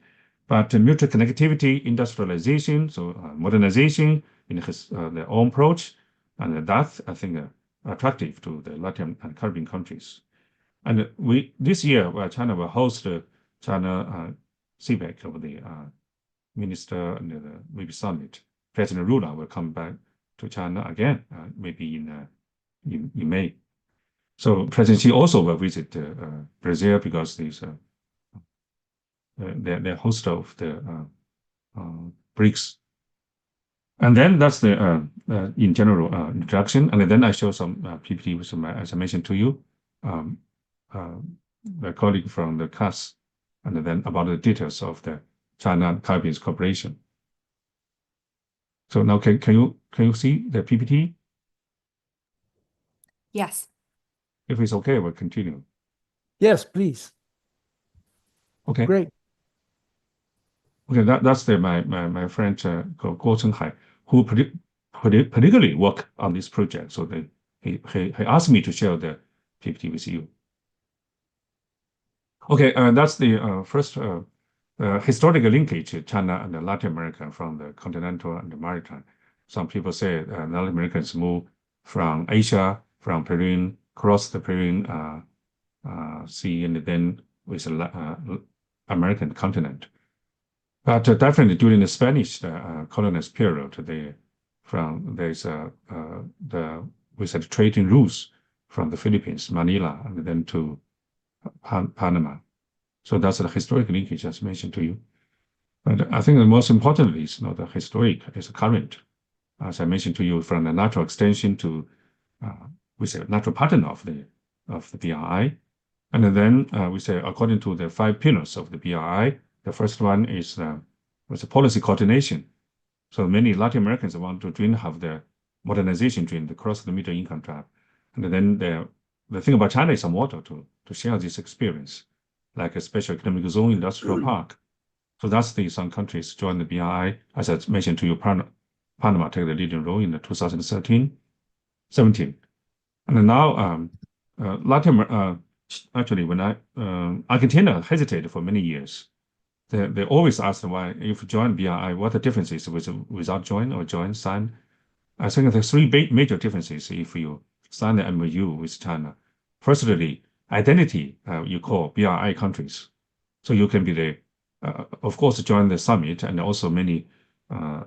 But mutual connectivity, industrialization, so modernization in their own approach, and that I think attractive to the Latin and Caribbean countries. And this year, China will host the China CPEC of the minister and the maybe summit. President Lula will come back to China again, maybe in May. So President Xi also will visit Brazil because they're host of the BRICS. And then that's the in general introduction. And then I show some PPT with some, as I mentioned to you, the colleague from the CAS, and then about the details of the China Caribbean cooperation. So now can you see the PPT? Yes. If it's okay, we'll continue. Yes, please. Okay. Great. Okay, that's my friend called Guo Chenghai, who particularly work on this project. So he asked me to share the PPT with you. Okay, that's the first historical linkage to China and Latin America from the continental and the maritime. Some people say Latin Americans move from Asia, from Peru, cross the Peru Sea, and then with the American continent. But definitely during the Spanish colonist period, there's we said trading routes from the Philippines, Manila, and then to Panama. So that's the historic linkage as mentioned to you. But I think the most importantly is not the historic, it's the current. As I mentioned to you, from the natural extension to we say natural partner of the BRI. And then we say according to the 5 pillars of the BRI, the first one is was the policy coordination. So many Latin Americans want to have the modernization dream to cross the middle income trap. And then the thing about China is a model to share this experience, like a special economic zone, industrial park. So that's some countries joined the BRI. As I mentioned to you, Panama take the leading role in the 2017. And then now actually when Argentina hesitated for many years. They always ask why, if you join BRI, what the difference is without join or join, sign. I think the 3 major differences if you sign the MOU with China. Firstly, identity, you call BRI countries. So you can be of course, join the summit and also many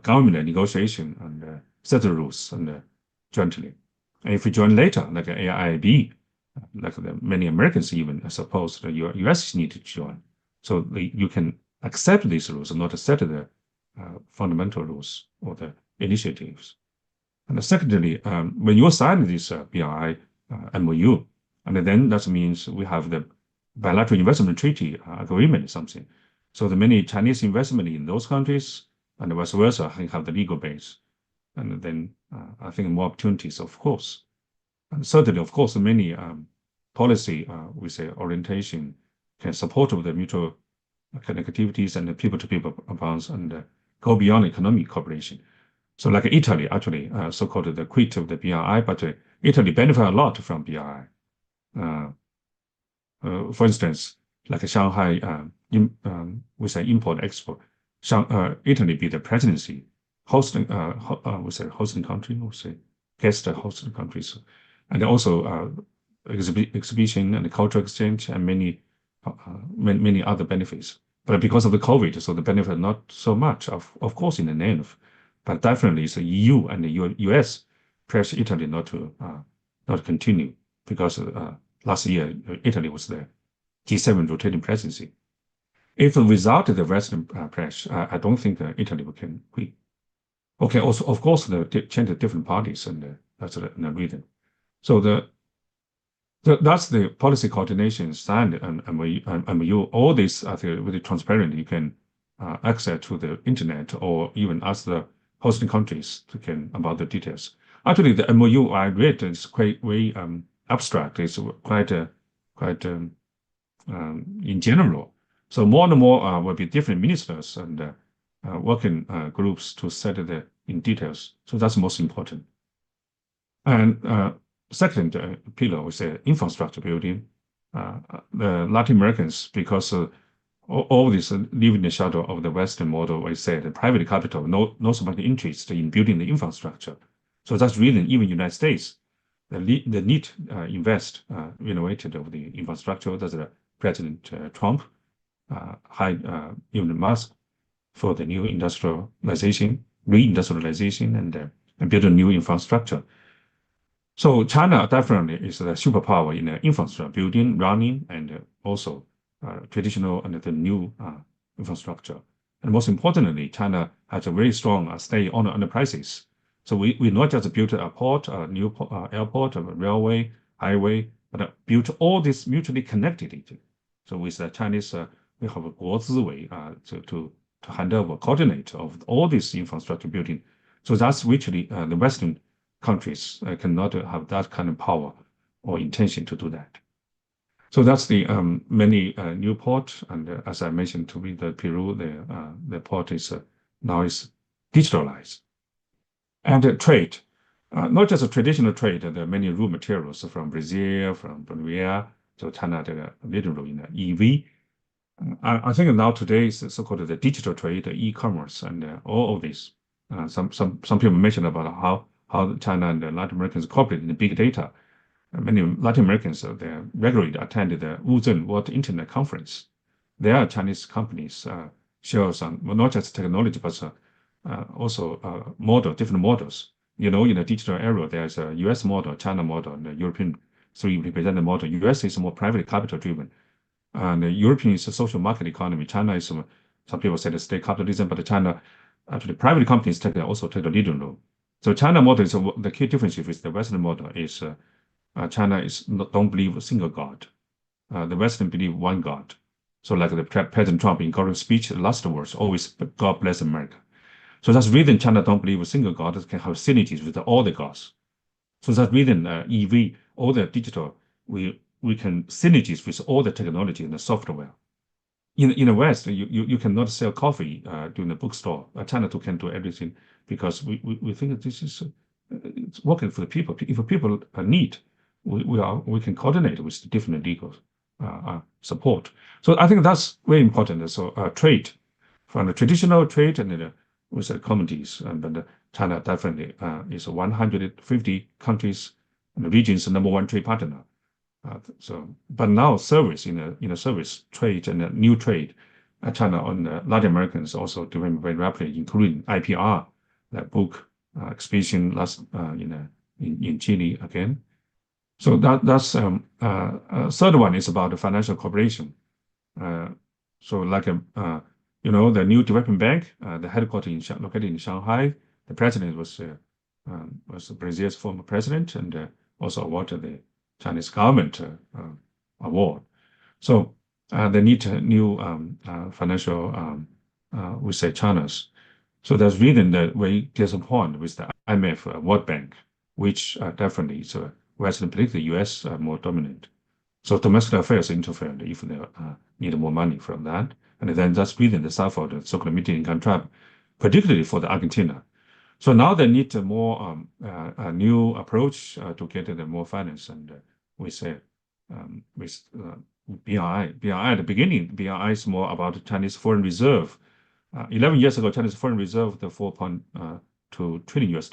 government negotiation and set the rules and jointly. And if you join later, like AIIB, like many Americans even suppose the U.S. need to join. So you can accept these rules and not set the fundamental rules or the initiatives. And secondly, when you sign this BRI MOU, and then that means we have the bilateral investment treaty agreement or something. So the many Chinese investment in those countries and vice versa have the legal base. And then I think more opportunities, of course. And certainly, of course, many policy, we say, orientation can support the mutual connectivities and the people-to-people bonds and go beyond economic cooperation. So like Italy, actually, so-called the quit of the BRI, but Italy benefit a lot from BRI. For instance, like Shanghai, we say import-export. Italy be the presidency, hosting, we say hosting country, we say guest hosting countries. And also exhibition and cultural exchange and many other benefits. But because of the COVID, so the benefit not so much, of course, in the end, but definitely it's the EU and the US pressure Italy not to continue because last year Italy was the G7 rotating presidency. If without the Western pressure, I don't think Italy can quit. Okay, also of course the change of different parties and that's the reason. So that's the policy coordination stand and MOU. All this, I think, really transparent. You can access to the internet or even ask the hosting countries about the details. Actually, the MOU I read is quite very abstract. It's quite in general. So more and more will be different ministers and working groups to set it in details. So that's most important. And second pillar was infrastructure building. The Latin Americans, because all this live in the shadow of the Western model, we say the private capital not so much interest in building the infrastructure. So that's really even United States, the need invest innovated of the infrastructure. That's President Trump, Elon Musk for the new reindustrialization, and build a new infrastructure. So China definitely is a superpower in infrastructure building, running, and also traditional and the new infrastructure. And most importantly, China has a very strong stay on enterprises. So we not just built a port, a new airport, a railway, highway, but built all this mutually connected. So with the Chinese, we have a 国资委 to handle or coordinate of all this infrastructure building. So that's actually the Western countries cannot have that kind of power or intention to do that. So that's the many new port, and as I mentioned to me, the Peru, the port is now is digitalized. And trade, not just a traditional trade, there are many raw materials from Brazil, from Bolivia, so China literally in EV. I think now today is so-called the digital trade, the e-commerce, and all of this. Some people mentioned about how China and the Latin Americans cooperate in the big data. Many Latin Americans they regularly attended the Wuzhen World Internet Conference. There are Chinese companies share some, well, not just technology, but also different models. In the digital era, there's a U.S. model, China model, and the European three represented model. U.S. is more private capital driven. And European is a social market economy. China is, some people say the state capitalism, but China, actually private companies also take the leading role. So China model is the key difference with the Western model is China don't believe a single God. The Western believe one God. So like the President Trump in Congress speech, the last words always God bless America. So that's reason China don't believe a single God can have synergies with all the gods. So that's reason EV, all the digital, we can synergies with all the technology and the software. In the West, you cannot sell coffee during the bookstore. China too can do everything because we think that this is it's working for the people. If people need, we can coordinate with the different legal support. So I think that's very important. So trade, from the traditional trade and with the commodities, and China definitely is 150 countries and regions number one trade partner. But now service in a service trade and new trade, China and Latin Americans also doing very rapidly, including IPR, that book exhibition last in Chile again. So that's third one is about the financial cooperation. So like the new development bank, the headquarters located in Shanghai. The president was Brazil's former president, and also awarded the Chinese government award. So they need new financial, we say, channels. So that's reason that we disappoint with the IMF World Bank, which definitely is Western political, U.S. More dominant. So domestic affairs interfere if they need more money from that. And then that's reason they suffer the so-called middle-income trap, particularly for the Argentina. So now they need a more a new approach to get more finance. And we say with BRI. BRI at the beginning, BRI is more about Chinese foreign reserve. 11 years ago, Chinese foreign reserve, the $4.2 trillion US.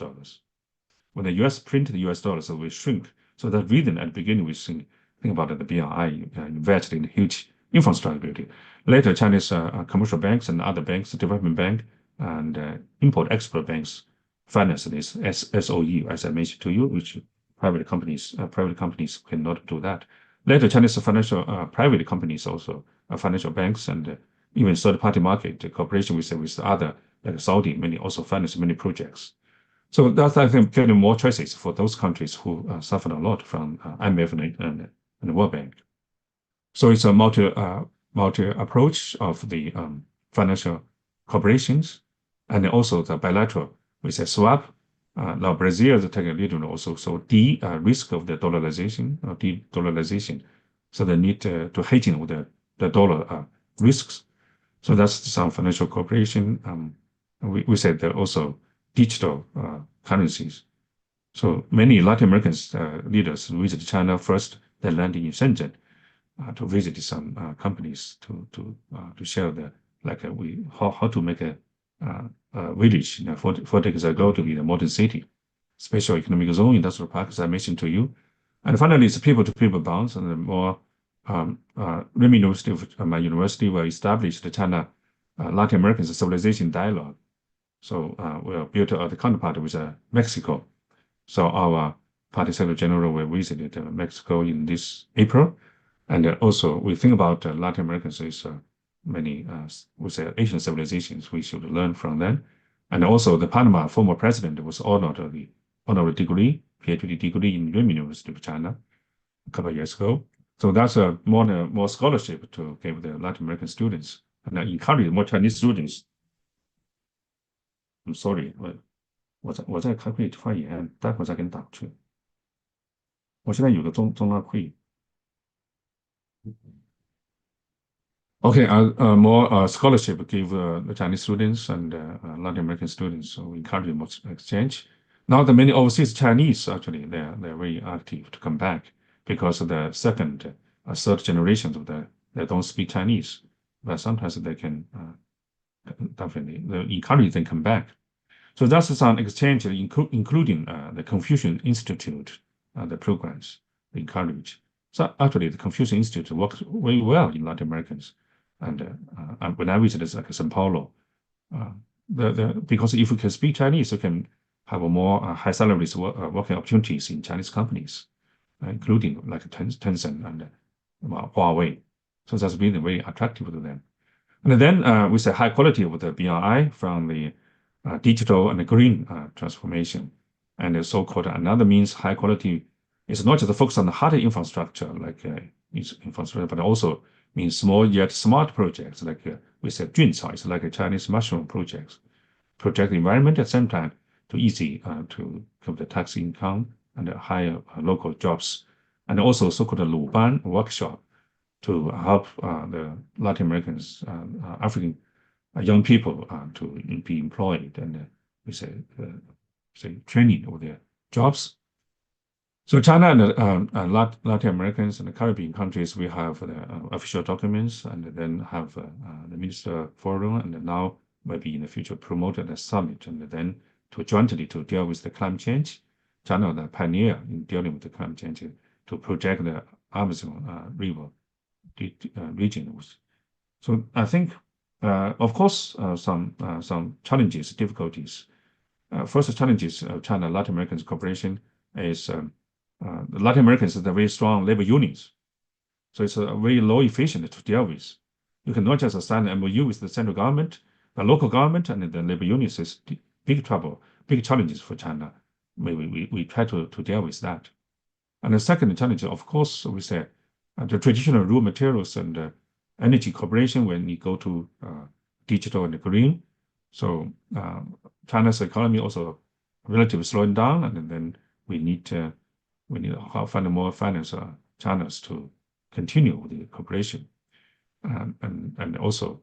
When the US printed the US dollars, so we shrink. So that reason at the beginning we think about the BRI invested in huge infrastructure building. Later, Chinese commercial banks and other banks, development bank and import-export banks finance this SOE, as I mentioned to you, which private companies cannot do that. Later, Chinese financial private companies also, financial banks and even third-party market cooperation with other, like Saudi, many also finance many projects. So that's, I think, getting more choices for those countries who suffered a lot from IMF and the World Bank. So it's a multi approach of the financial corporations, and also the bilateral with a swap. Now Brazil is taking a lead also, so risk of the dollarization or de-dollarization. So they need to hedging with the dollar risks. So that's some financial cooperation. We said that also digital currencies. So many Latin American leaders visit China first, then landing in Shenzhen to visit some companies to share how to make a village 4 decades ago to be the modern city, special economic zone, industrial park, as I mentioned to you. And finally, it's people-to-people bonds, and the more my university will establish the China Latin American civilization dialogue. So we'll build the counterpart with Mexico. So our Party Secretary General will visit Mexico in this April. And also we think about Latin Americans is many we say Asian civilizations we should learn from them. And also the Panama former president was honored the honorary degree, PhD degree in Renmin University of China a couple of years ago. So that's more scholarship to give the Latin American students and encourage more Chinese students. I'm sorry, 我在开会发言，待会儿再给你打过去。我现在有个中拉会议。Okay, more scholarship give the Chinese students and Latin American students, so we encourage more exchange. Now the many overseas Chinese actually they're very active to come back because of the second, third generations of they don't speak Chinese, but sometimes they can definitely encourage them come back. So that's some exchange, including the Confucian Institute, the programs encourage. So actually, the Confucian Institute works very well in Latin Americans. And when I visited like São Paulo, because if you can speak Chinese, you can have a more high salaries working opportunities in Chinese companies, including like Tencent and Huawei. So that's been very attractive to them. And then with the high quality of the BRI from the digital and green transformation, and the so-called another means high quality is not just focused on the hard infrastructure like infrastructure, but also means small yet smart projects like we said Juncao is like a Chinese mushroom projects, protect the environment at the same time too easy to have the tax income and higher local jobs, and also so-called Luban workshop to help the Latin Americans, African young people to be employed and we say training of their jobs. So China and Latin Americans and the Caribbean countries, we have the official documents and then have the Minister Forum, and now maybe in the future promoted a summit, and then to jointly to deal with the climate change. China, the pioneer in dealing with the climate change, to project the Amazon River region. So I think, of course, some challenges, difficulties. First challenges of China Latin Americans cooperation is the Latin Americans are very strong labor unions, so it's very low efficient to deal with. You cannot just sign an MOU with the central government, the local government, and the labor unions is big trouble, big challenges for China. We try to deal with that. And the second challenge, of course, we say the traditional raw materials and energy cooperation when you go to digital and green. So China's economy also relatively slowing down, and then we need to find more finance channels to continue with the cooperation, and also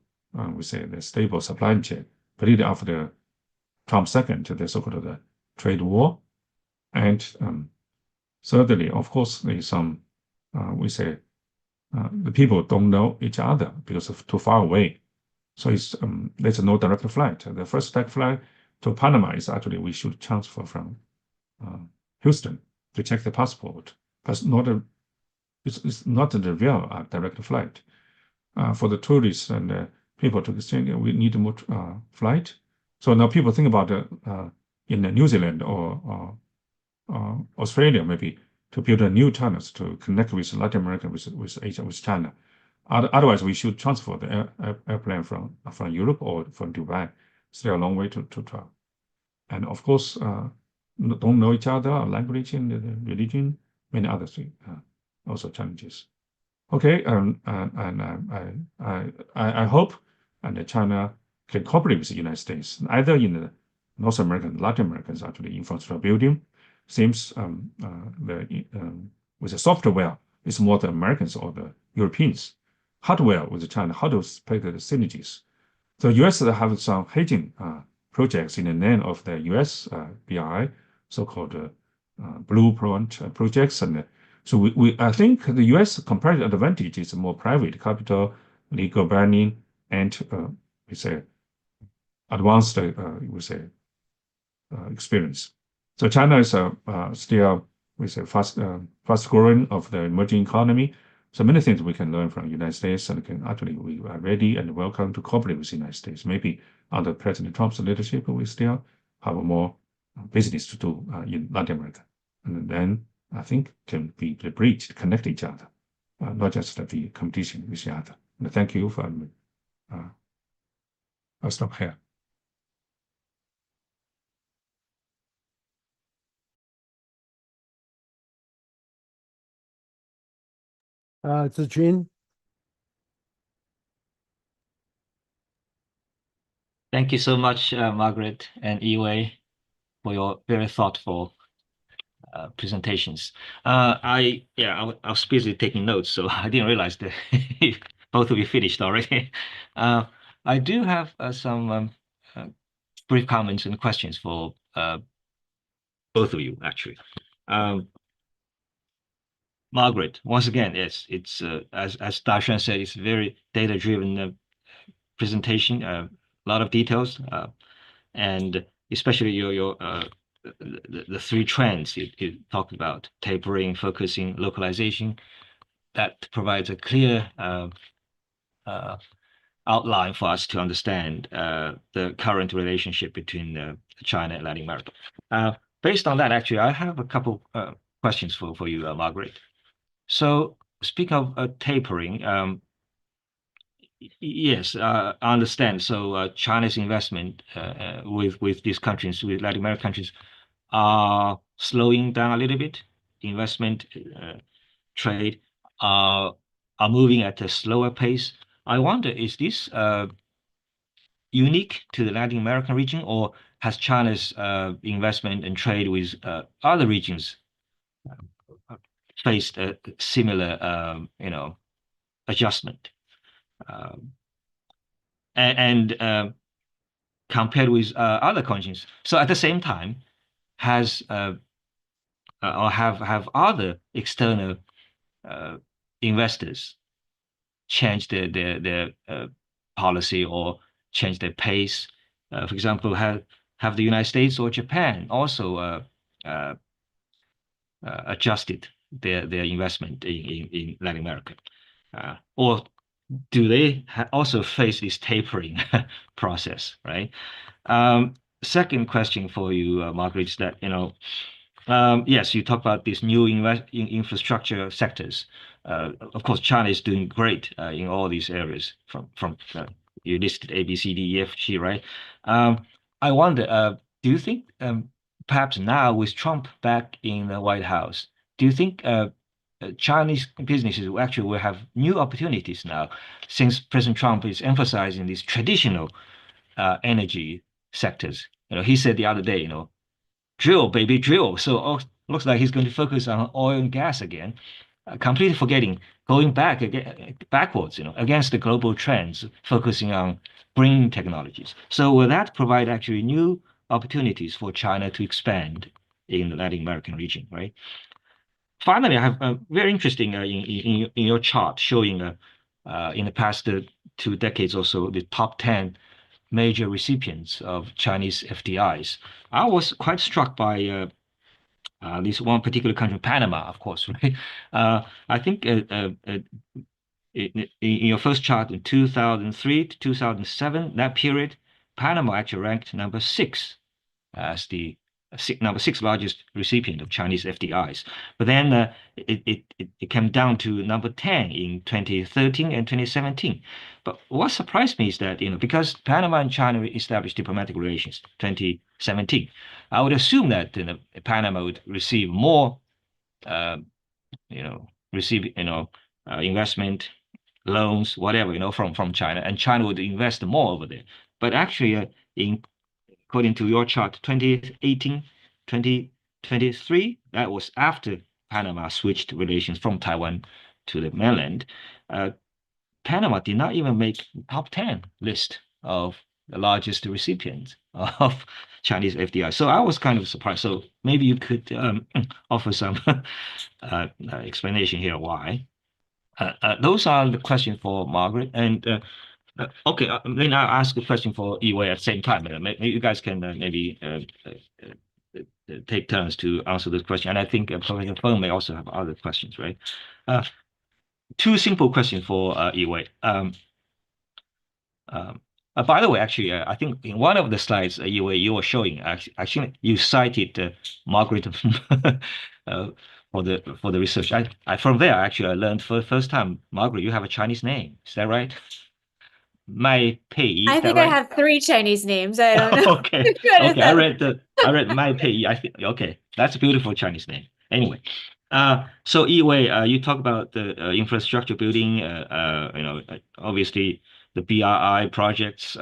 we say the stable supply chain, particularly after Trump second, the so-called the trade war, and thirdly, of course, there's some we say the people don't know each other because of too far away. So it's there's no direct flight. The first direct flight to Panama is actually we should transfer from Houston to check the passport, but it's not the real direct flight. For the tourists and people to exchange, we need more flight. So now people think about in New Zealand or Australia maybe to build a new channels to connect with Latin America, with Asia, with China. Otherwise, we should transfer the airplane from Europe or from Dubai. Still a long way to travel. And of course, don't know each other, language and religion, many other things, also challenges. Okay, and I hope and China can cooperate with the United States, either in the North American, Latin Americans, actually infrastructure building. Seems with the software, it's more the Americans or the Europeans. Hardware with China, how to play the synergies. The US have some hedging projects in the name of the US BRI, so-called blueprint projects. And so I think the US comparative advantage is more private capital, legal banning, and we say advanced we say experience. So China is still we say fast growing of the emerging economy. So many things we can learn from the United States, and we are ready and welcome to cooperate with the United States. Maybe under President Trump's leadership, we still have more business to do in Latin America. and then I think can be the bridge to connect each other, not just the competition with each other. And thank you for I'll stop here. Zijun. Thank you so much, Margaret and Yiwei, for your very thoughtful presentations. I was busy taking notes, so I didn't realize that both of you finished already. I do have some brief comments and questions for both of you, actually. Margaret, once again, yes, it's as Dashan said, it's a very data-driven presentation, a lot of details, and especially your the three trends you talked about: tapering, focusing, localization. That provides a clear outline for us to understand the current relationship between China and Latin America. Based on that, actually, I have a couple questions for you, Margaret. So, speaking of tapering, yes, I understand. So, China's investment with these countries, with Latin American countries, are slowing down a little bit. Investment, trade are moving at a slower pace. I wonder, is this unique to the Latin American region, or has China's investment and trade with other regions faced a similar, adjustment? And compared with other countries. So at the same time, has or have other external investors changed their policy or changed their pace? For example, have the United States or Japan also adjusted their investment in Latin America, or do they also face this tapering process, right? Second question for you, Margaret, is that, yes, you talk about these new infrastructure sectors. Of course, China is doing great in all these areas from you listed A, B, C, D, E, F, G, right? I wonder, do you think perhaps now with Trump back in the White House, do you think Chinese businesses will have new opportunities now, since President Trump is emphasizing these traditional energy sectors? He said the other day, drill, baby, drill. So looks like he's going to focus on oil and gas again, completely forgetting going backwards, against the global trends, focusing on green technologies. So will that provide actually new opportunities for China to expand in the Latin American region, right? Finally, I have very interesting in your chart showing in the past 2 decades or so the top 10 major recipients of Chinese FDIs. I was quite struck by this one particular country, Panama, of course, right? I think in your first chart in 2003 to 2007, that period, Panama actually ranked number 6 as the number 6 largest recipient of Chinese FDIs. But then it came down to number 10 in 2013 and 2017. But what surprised me is that, because Panama and China established diplomatic relations 2017, I would assume that Panama would receive more, investment, loans, whatever, from China, and China would invest more over there. But actually, according to your chart, 2018, 2023, that was after Panama switched relations from Taiwan to the mainland. Panama did not even make top 10 list of the largest recipients of Chinese FDI. So I was kind of surprised. So maybe you could offer some explanation here why. Those are the questions for Margaret. And okay, then I'll ask a question for Yiwei at the same time. Maybe you guys can maybe take turns to answer this question. And I think Professor Feng may also have other questions, right? Two simple questions for Yiwei. By the way, actually, I think in one of the slides you were showing, actually you cited Margaret for the research. From there actually I learned for the first time, Margaret, you have a Chinese name. Is that right? Mai Pei, is I that think right? I have 3 Chinese names. I don't know. Okay. Okay. I read Mai Pei. I think okay, that's a beautiful Chinese name. Anyway, so Yiwei, you talk about the infrastructure building. Obviously the BRI projects.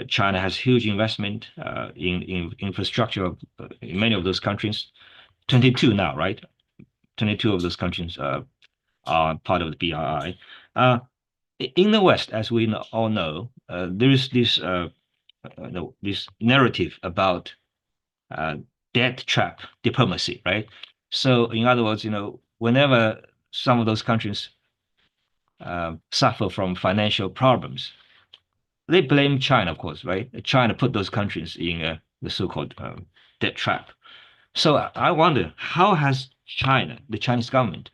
China has huge investment in infrastructure in many of those countries. 22 now, right? 22 of those countries are part of the BRI. In the West, as we all know, there is this narrative about debt trap diplomacy, right? So, in other words, whenever some of those countries suffer from financial problems, they blame China, of course, right? China put those countries in the so-called debt trap. So I wonder, how has China, the Chinese government,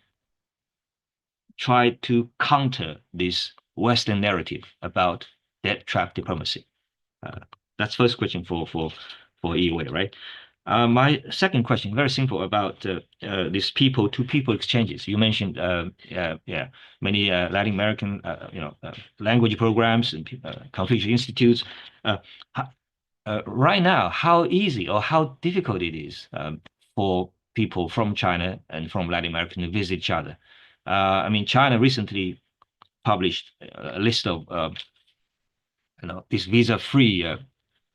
tried to counter this Western narrative about debt trap diplomacy? That's first question for Yiwei, right? My second question, very simple, about these people-to-people exchanges. You mentioned, many Latin American, language programs and Confucius institutes. Right now, how easy or how difficult it is for people from China and from Latin America to visit each other. I mean, China recently published a list of these visa-free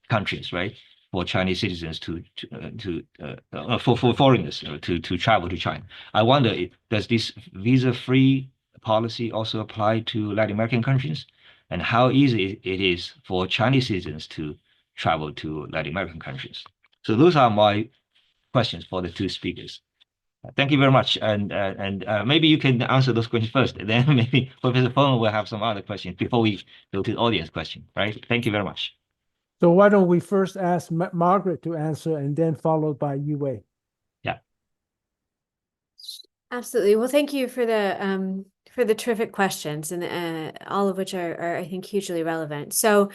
countries, right, for Chinese citizens for foreigners to travel to China. I wonder, does this visa-free policy also apply to Latin American countries, and how easy it is for Chinese citizens to travel to Latin American countries? So those are my questions for the two speakers. Thank you very much, and maybe you can answer those questions first, and then maybe Professor Feng will have some other questions before we go to the audience question. Right? Thank you very much. So why don't we first ask Margaret to answer, and then followed by Yiwei? Yeah. Absolutely. Well, thank you for the terrific questions, and all of which are I think hugely relevant. So,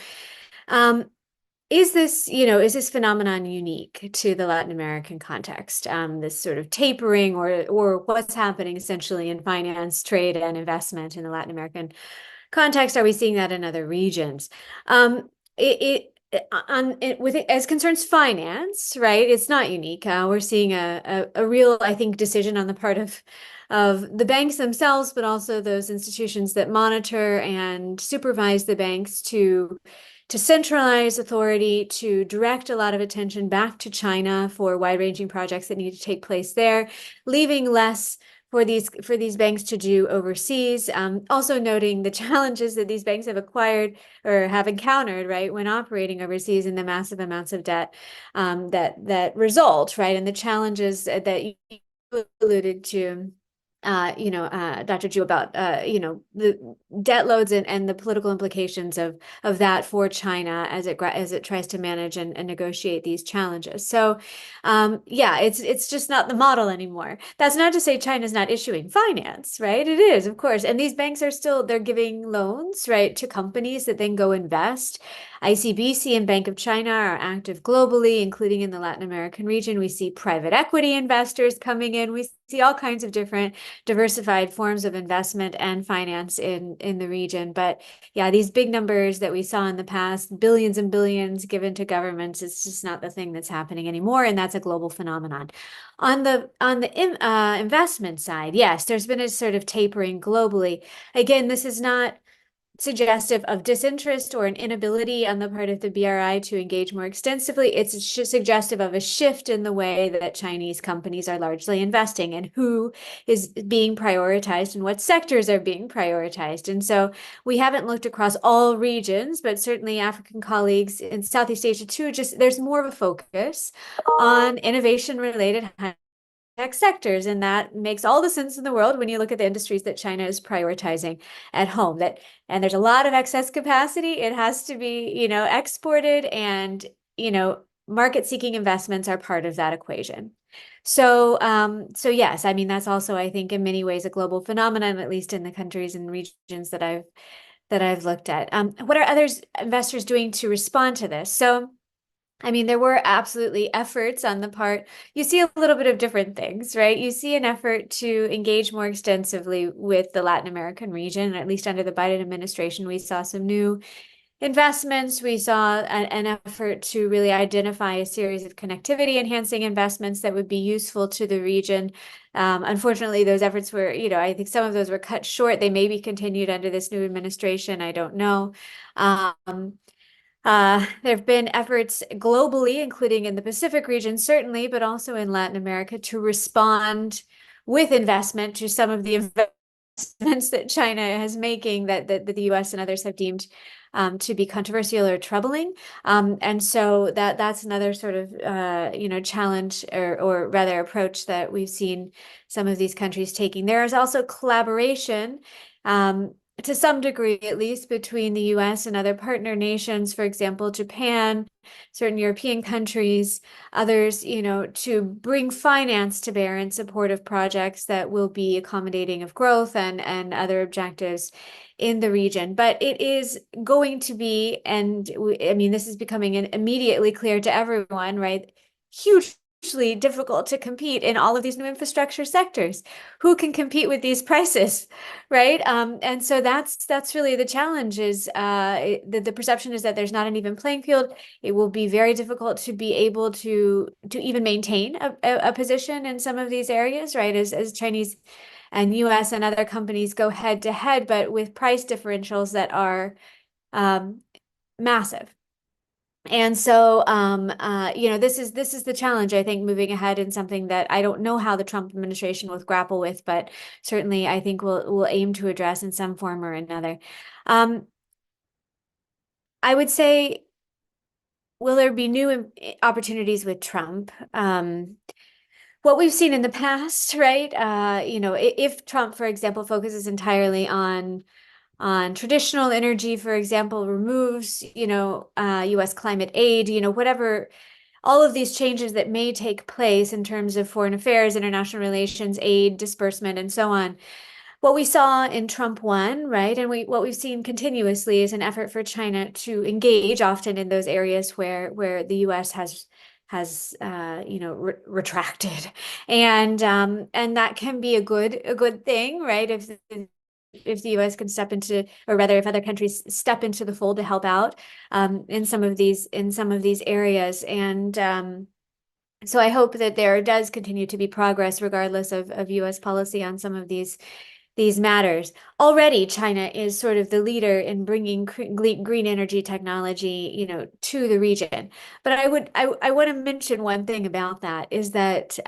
is this phenomenon unique to the Latin American context? This sort of tapering, or what's happening essentially in finance, trade, and investment in the Latin American context? Are we seeing that in other regions? As concerns finance, right? It's not unique. We're seeing a real, I think, decision on the part of the banks themselves, but also those institutions that monitor and supervise the banks to centralize authority, to direct a lot of attention back to China for wide-ranging projects that need to take place there, leaving less for these banks to do overseas. Also noting the challenges that these banks have acquired or have encountered, right, when operating overseas, and the massive amounts of debt that result, right, and the challenges that you alluded to, Dr. Zhu, about the debt loads and the political implications of that for China as it tries to manage and negotiate these challenges. So, it's just not the model anymore. That's not to say China's not issuing finance, right? It is, of course, and these banks they're giving loans, right, to companies that then go invest. ICBC and Bank of China are active globally, including in the Latin American region. We see private equity investors coming in. We see all kinds of different diversified forms of investment and finance in the region. But yeah, these big numbers that we saw in the past, billions and billions given to governments, it's just not the thing that's happening anymore, and that's a global phenomenon. On the investment side, yes, there's been a sort of tapering globally. Again, this is not suggestive of disinterest or an inability on the part of the BRI to engage more extensively. It's suggestive of a shift in the way that Chinese companies are largely investing, and who is being prioritized and what sectors are being prioritized. And so we haven't looked across all regions, but certainly African colleagues in Southeast Asia too, there's more of a focus on innovation related tech sectors, and that makes all the sense in the world when you look at the industries that China is prioritizing at home. And there's a lot of excess capacity. It has to be, exported, and market-seeking investments are part of that equation. So yes, I mean, that's also, I think, in many ways a global phenomenon, at least in the countries and regions that I've looked at. What are other investors doing to respond to this? So, I mean, there were absolutely efforts on the part. You see a little bit of different things, right? You see an effort to engage more extensively with the Latin American region, at least under the Biden administration. We saw some new investments. We saw an effort to really identify a series of connectivity enhancing investments that would be useful to the region. Unfortunately, those efforts were, I think some of those were cut short. They may be continued under this new administration. I don't know. There have been efforts globally, including in the Pacific region, certainly, but also in Latin America, to respond with investment to some of the investments that China is making that the U.S. and others have deemed to be controversial or troubling. And so that's another sort of, challenge or rather approach that we've seen some of these countries taking. There is also collaboration, to some degree, at least, between the U.S. and other partner nations, for example, Japan, certain European countries, others, to bring finance to bear in support of projects that will be accommodating of growth and other objectives in the region. But it is going to be, and I mean, this is becoming immediately clear to everyone, right? Hugely difficult to compete in all of these new infrastructure sectors. Who can compete with these prices, right? And so that's really the challenge. Is the perception is that there's not an even playing field. It will be very difficult to be able to even maintain a position in some of these areas, right? As Chinese and U.S. and other companies go head to head, but with price differentials that are massive. And so, this is the challenge, I think, moving ahead, and something that I don't know how the Trump administration will grapple with, but certainly I think we'll aim to address in some form or another. I would say, will there be new opportunities with Trump? What we've seen in the past, right? If Trump, for example, focuses entirely on traditional energy, for example, removes, U.S. climate aid, whatever, all of these changes that may take place in terms of foreign affairs, international relations, aid, disbursement, and so on. What we saw in Trump 1, right, and what we've seen continuously is an effort for China to engage often in those areas where the U.S. has retracted, and that can be a good thing, right? If the U.S. can step into, or rather, if other countries step into the fold to help out in some of these areas, and so I hope that there does continue to be progress, regardless of U.S. policy on some of these matters. Already, China is sort of the leader in bringing green energy technology, to the region. But I want to mention one thing about that, is that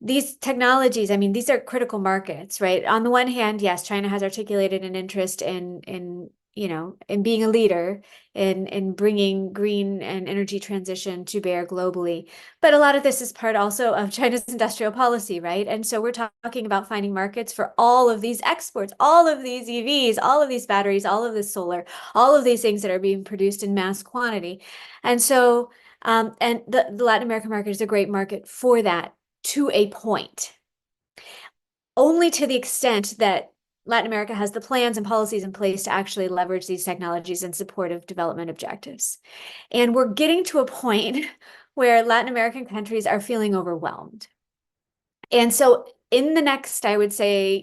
these technologies, I mean, these are critical markets, right? On the one hand, yes, China has articulated an interest in being a leader in bringing green and energy transition to bear globally. But a lot of this is part also of China's industrial policy, right? And so we're talking about finding markets for all of these exports, all of these EVs, all of these batteries, all of this solar, all of these things that are being produced in mass quantity. And so, and the Latin American market is a great market for that, to a point, only to the extent that Latin America has the plans and policies in place to actually leverage these technologies in support of development objectives. And we're getting to a point where Latin American countries are feeling overwhelmed. And so in the next, I would say,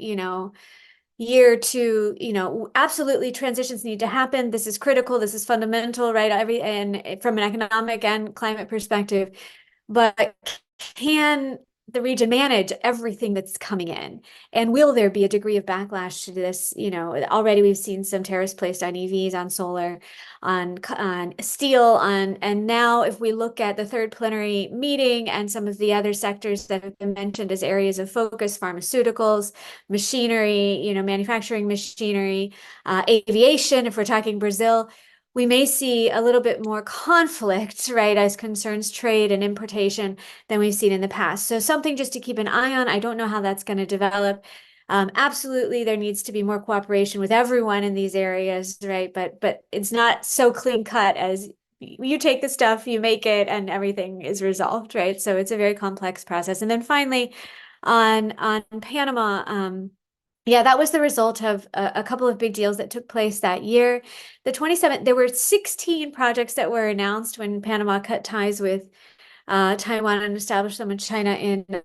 year to, absolutely transitions need to happen. This is critical. This is fundamental, right? And from an economic and climate perspective, but can the region manage everything that's coming in? And will there be a degree of backlash to this? Already we've seen some tariffs placed on EVs, on solar, on steel, and now if we look at the third plenary meeting and some of the other sectors that have been mentioned as areas of focus, pharmaceuticals, machinery, manufacturing machinery, aviation, if we're talking Brazil, we may see a little bit more conflict, right, as concerns trade and importation than we've seen in the past. So something just to keep an eye on. I don't know how that's going to develop. Absolutely, there needs to be more cooperation with everyone in these areas, right? But it's not so clean cut as you take the stuff, you make it, and everything is resolved, right? So it's a very complex process. And then finally, on Panama, Yeah, that was the result of a couple of big deals that took place that year. There were 16 projects that were announced when Panama cut ties with Taiwan and established them in China in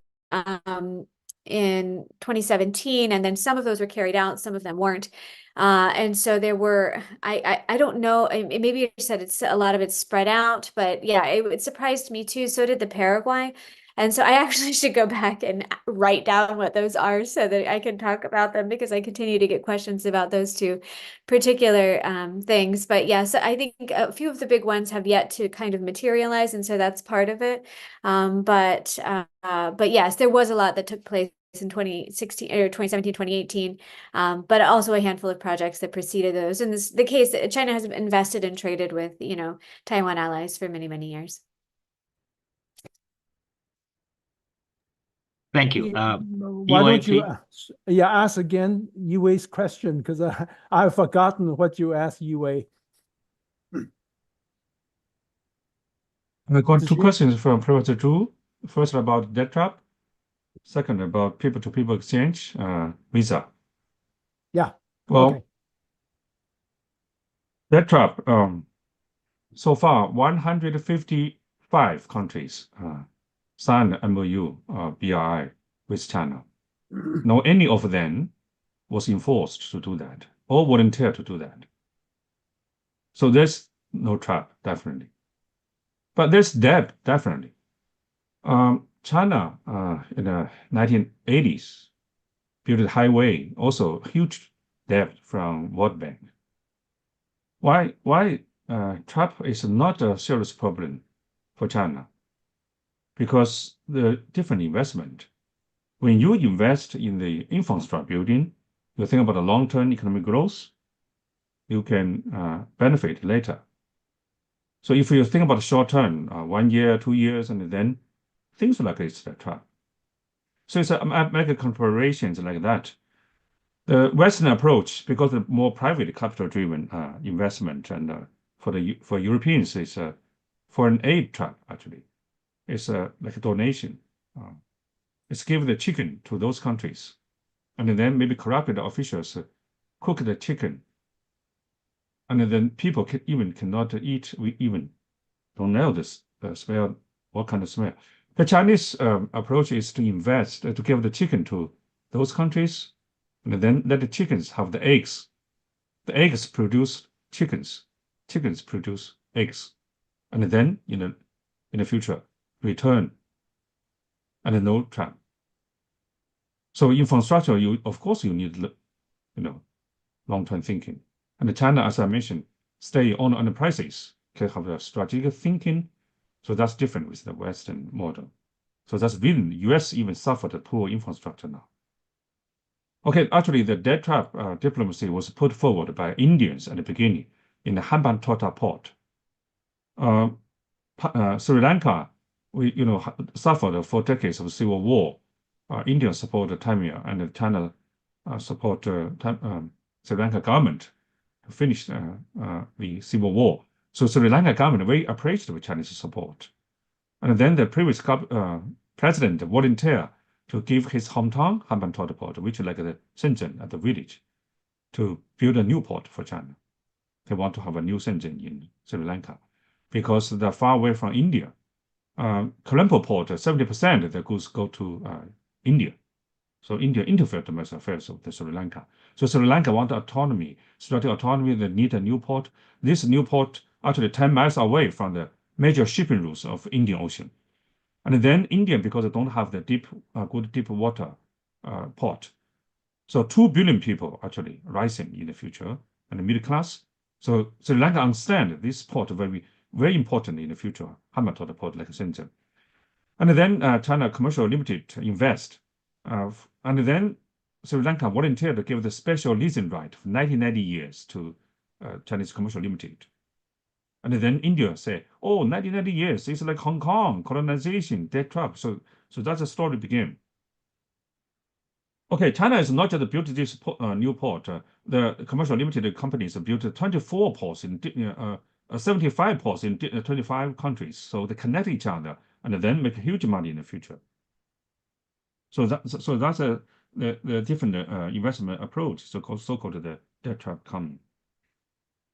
2017, and then some of those were carried out, some of them weren't. And so there were, I don't know, maybe you said a lot of it's spread out, but yeah, it surprised me too. So did the Paraguay. And so I actually should go back and write down what those are so that I can talk about them, because I continue to get questions about those two particular things. But yeah, so I think a few of the big ones have yet to kind of materialize, and so that's part of it. But yes, there was a lot that took place in 2016 or 2017, 2018, but also a handful of projects that preceded those. In the case, China has invested and traded with, Taiwan allies for many, many years. Thank you. Why don't you ask again Yiwei's question, because I've forgotten what you asked Yiwei. I got two questions from Professor Zhu. First about debt trap. Second about people-to-people exchange, visa. Yeah. Well, okay. Debt trap. So far, 155 countries signed MOU, BRI with China. No, any of them was enforced to do that or volunteer to do that. So there's no trap, definitely. But there's debt, definitely. China in the 1980s built a highway, also huge debt from World Bank. Why trap is not a serious problem for China? Because the different investment. When you invest in the infrastructure building, you think about the long-term economic growth, you can benefit later. So if you think about the short term, 1 year, 2 years, and then things like it's a trap. So it's make comparisons like that. The Western approach, because of more private capital-driven investment, and for Europeans, it's a foreign aid trap. Actually, it's like a donation. It's give the chicken to those countries, and then maybe corrupt officials cook the chicken, and then people cannot eat. We even don't know this smell, what kind of smell. The Chinese approach is to invest, to give the chicken to those countries, and then let the chickens have the eggs. The eggs produce chickens. Chickens produce eggs, and then in the future return, and no trap. So infrastructure, of course you need long-term thinking. And China, as I mentioned, stay on the prices, can have a strategic thinking. So that's different with the Western model. So that's reason the US even suffered a poor infrastructure now. Okay, actually the debt trap diplomacy was put forward by Indians at the beginning in the Hambantota port. Sri Lanka, suffered for decades of civil war. India supported Tamil, and China support Sri Lanka government to finish the civil war. So Sri Lanka government very appreciative of Chinese support. And then the previous president volunteered to give his hometown, Hambantota port, which is like the Shenzhen at the village, to build a new port for China. They want to have a new Shenzhen in Sri Lanka because they're far away from India. Colombo port, 70% of the goods go to India. So India interfered in domestic affairs of the Sri Lanka. So Sri Lanka want autonomy, strategic autonomy. They need a new port. This new port actually 10 miles away from the major shipping routes of Indian Ocean. And then India, because they don't have the good deep water port. So 2 billion people actually rising in the future, and the middle class. So Sri Lanka understand this port very, very important in the future, Hambantota port like Shenzhen. And then China Commercial Limited invest. And then Sri Lanka volunteered to give the special leasing right for 90 years to Chinese Commercial Limited. And then India say, oh, 90 years, it's like Hong Kong, colonization, debt trap. So that's the story began. Okay, China is not just built this new port. The Commercial Limited companies built 24 ports in 75 ports in 25 countries. So they connect each other and then make huge money in the future. So that's the different investment approach, so-called the debt trap coming.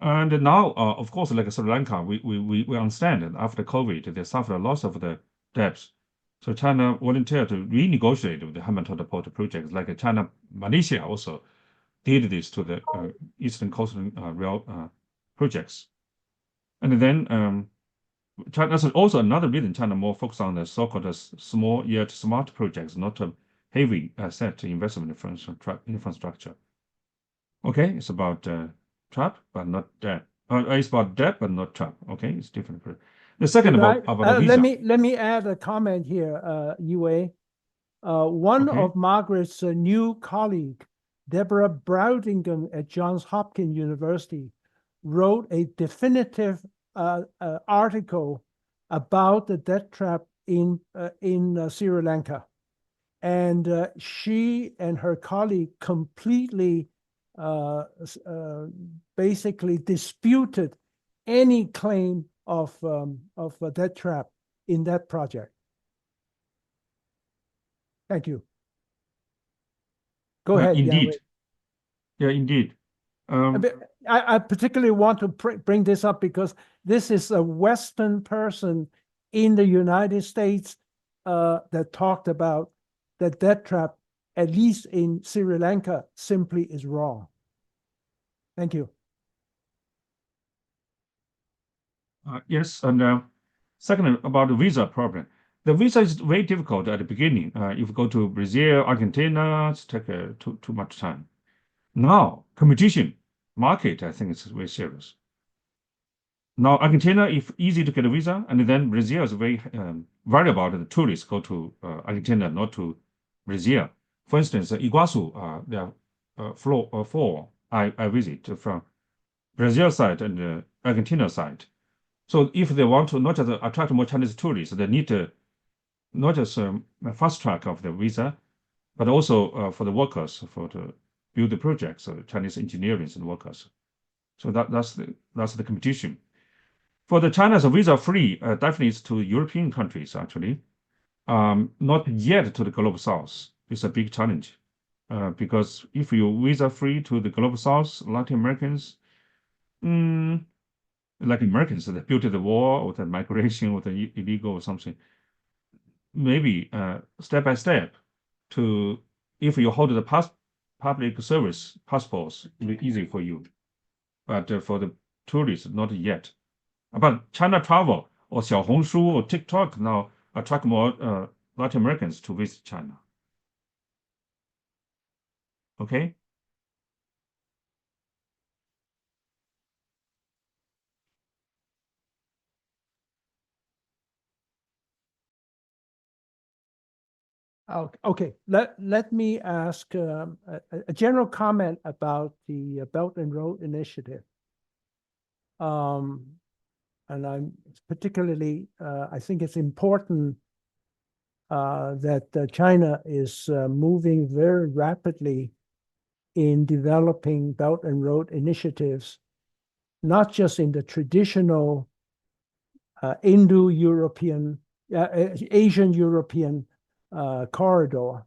And now, of course, like Sri Lanka, we understand that after COVID, they suffered a loss of the debts. So China volunteered to renegotiate with the Hambantota Port projects, like China, Malaysia also did this to the Eastern Coastal Rail projects. And then China's also another reason China more focused on the so-called small yet smart projects, not a heavy asset investment infrastructure. Okay, it's about trap, but not debt. It's about debt, but not trap. Okay, it's different. The second about visa. Let me add a comment here, Yiwei. One of Margaret's new colleague, Deborah Browdingham at Johns Hopkins University, wrote a definitive article about the debt trap in Sri Lanka, and she and her colleague completely basically disputed any claim of a debt trap in that project. Thank you. Go ahead. Indeed. Yeah, indeed. I particularly want to bring this up because this is a Western person in the United States that talked about the debt trap, at least in Sri Lanka, simply is wrong. Thank you. Yes, and second about the visa problem. The visa is very difficult at the beginning. If you go to Brazil, Argentina, it's take too much time. Now, competition, market, I think it's very serious. Now, Argentina, if easy to get a visa, and then Brazil is very worried about the tourists go to Argentina, not to Brazil. For instance, Iguazu, there are four I visit from Brazil side and Argentina side. So if they want to not just attract more Chinese tourists, they need to not just a fast track of the visa, but also for the workers to build the projects, Chinese engineers and workers. So that's the competition. For the China's visa free, definitely it's to European countries actually, not yet to the global south. It's a big challenge because if you visa free to the global south, Latin Americans, like Americans, they built the war or the migration or the illegal or something. Maybe step by step to, if you hold the public service passports, it'll be easy for you. But for the tourists, not yet. But China Travel or Xiaohongshu or TikTok now attract more Latin Americans to visit China. Okay. Okay, let me ask a general comment about the Belt and Road Initiative. And I'm particularly, I think it's important that China is moving very rapidly in developing Belt and Road initiatives, not just in the traditional Indo-European, Asian-European corridor,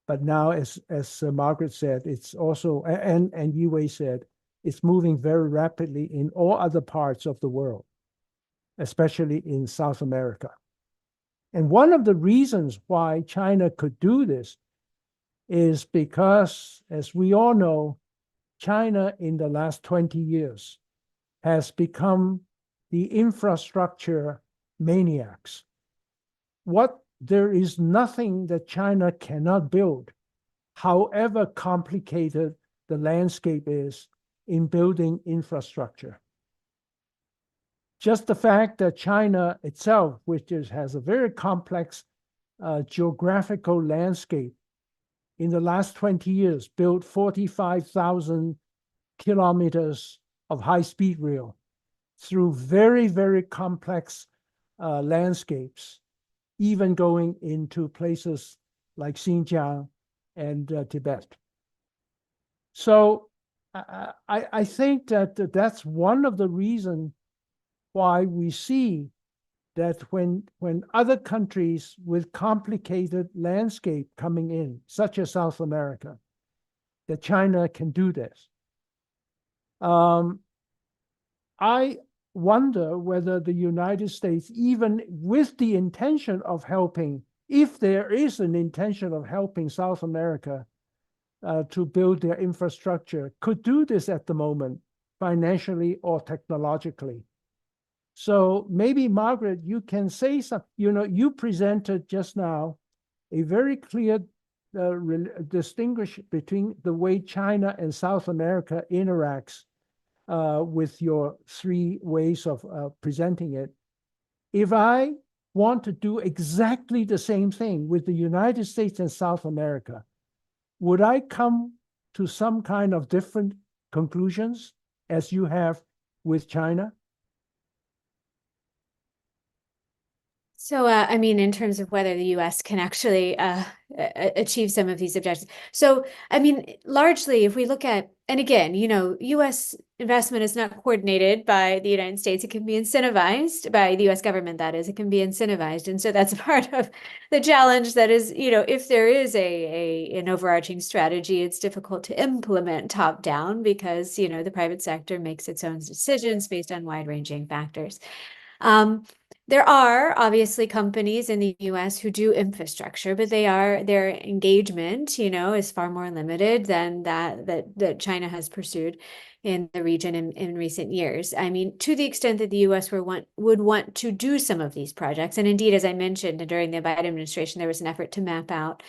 but now, as Margaret said, it's also, and Yiwei said, it's moving very rapidly in all other parts of the world, especially in South America. And one of the reasons why China could do this is because, as we all know, China in the last 20 years has become the infrastructure maniacs. There is nothing that China cannot build, however complicated the landscape is in building infrastructure. Just the fact that China itself, which has a very complex geographical landscape, in the last 20 years built 45,000 kilometers of high-speed rail through very, very complex landscapes, even going into places like Xinjiang and Tibet. So I think that that's one of the reasons why we see that when other countries with complicated landscape coming in, such as South America, that China can do this. I wonder whether the United States, even with the intention of helping, if there is an intention of helping South America to build their infrastructure, could do this at the moment, financially or technologically. So maybe, Margaret, you can say something. You presented just now a very clear distinguish between the way China and South America interacts with your three ways of presenting it. If I want to do exactly the same thing with the United States and South America, would I come to some kind of different conclusions as you have with China? So, I mean, in terms of whether the U.S. can actually achieve some of these objectives. So, I mean, largely, if we look at, and again, U.S. investment is not coordinated by the United States. It can be incentivized by the U.S. government, that is. It can be incentivized. And so that's part of the challenge that is, if there is an overarching strategy, it's difficult to implement top down because, the private sector makes its own decisions based on wide-ranging factors. There are obviously companies in the U.S. who do infrastructure, but their engagement, is far more limited than that China has pursued in the region in recent years. I mean, to the extent that the U.S. would want to do some of these projects, and indeed, as I mentioned, during the Biden administration, there was an effort to map out,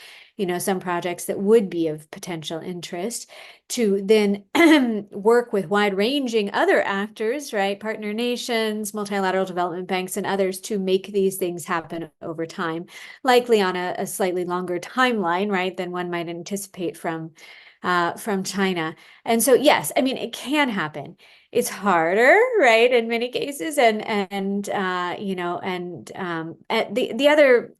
some projects that would be of potential interest to then work with wide-ranging other actors, right? Partner nations, multilateral development banks, and others to make these things happen over time, likely on a slightly longer timeline, right, than one might anticipate from China. And so, yes, I mean, it can happen. It's harder, right, in many cases, and the other,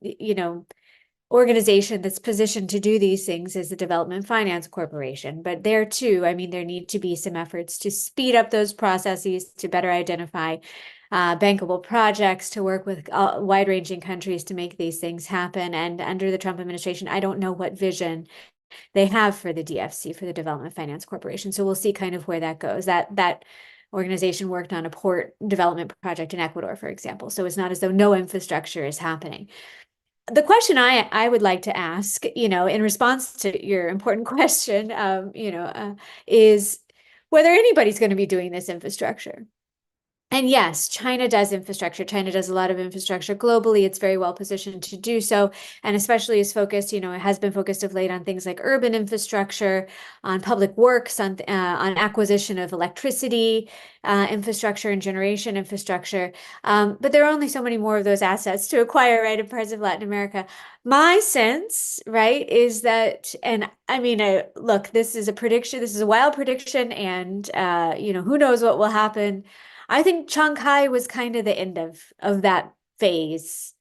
organization that's positioned to do these things is the Development Finance Corporation. But there too, I mean, there need to be some efforts to speed up those processes, to better identify bankable projects, to work with wide-ranging countries to make these things happen. And under the Trump administration, I don't know what vision they have for the DFC, for the Development Finance Corporation. So we'll see kind of where that goes. That organization worked on a port development project in Ecuador, for example. So it's not as though no infrastructure is happening. The question I would like to ask, in response to your important question, is whether anybody's going to be doing this infrastructure. And yes, China does infrastructure. China does a lot of infrastructure globally. It's very well positioned to do so. And especially is focused, it has been focused of late on things like urban infrastructure, on public works, on acquisition of electricity, infrastructure and generation infrastructure. But there are only so many more of those assets to acquire, right, in parts of Latin America. My sense, right, is that, and I mean, look, this is a prediction, this is a wild prediction, and, who knows what will happen. I think Shanghai was kind of the end of that phase,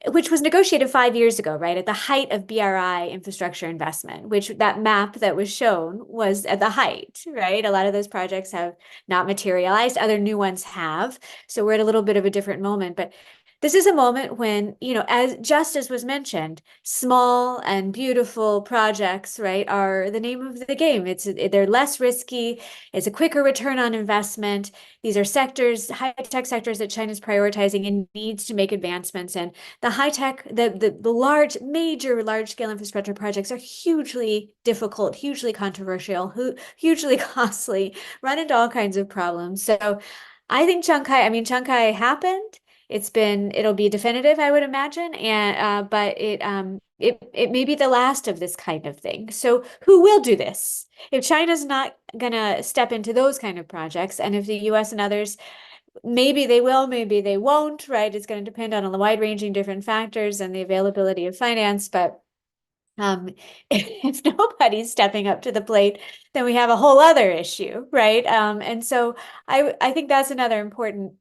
which was negotiated 5 years ago, right? At the height of BRI infrastructure investment, which that map that was shown was at the height, right? A lot of those projects have not materialized. Other new ones have. So we're at a little bit of a different moment, but this is a moment when, as was mentioned, small and beautiful projects, right, are the name of the game. They're less risky. It's a quicker return on investment. These are sectors, high-tech sectors that China's prioritizing and needs to make advancements in. The high-tech, the large-scale infrastructure projects are hugely difficult, hugely controversial, hugely costly, run into all kinds of problems. So I think Shanghai happened. It'll be definitive, I would imagine, and but it may be the last of this kind of thing. So who will do this? If China's not gonna step into those kind of projects, and if the U.S. and others, maybe they will, maybe they won't, right? It's going to depend on a wide-ranging different factors and the availability of finance, but if nobody's stepping up to the plate, then we have a whole other issue, right? And so I think that's another important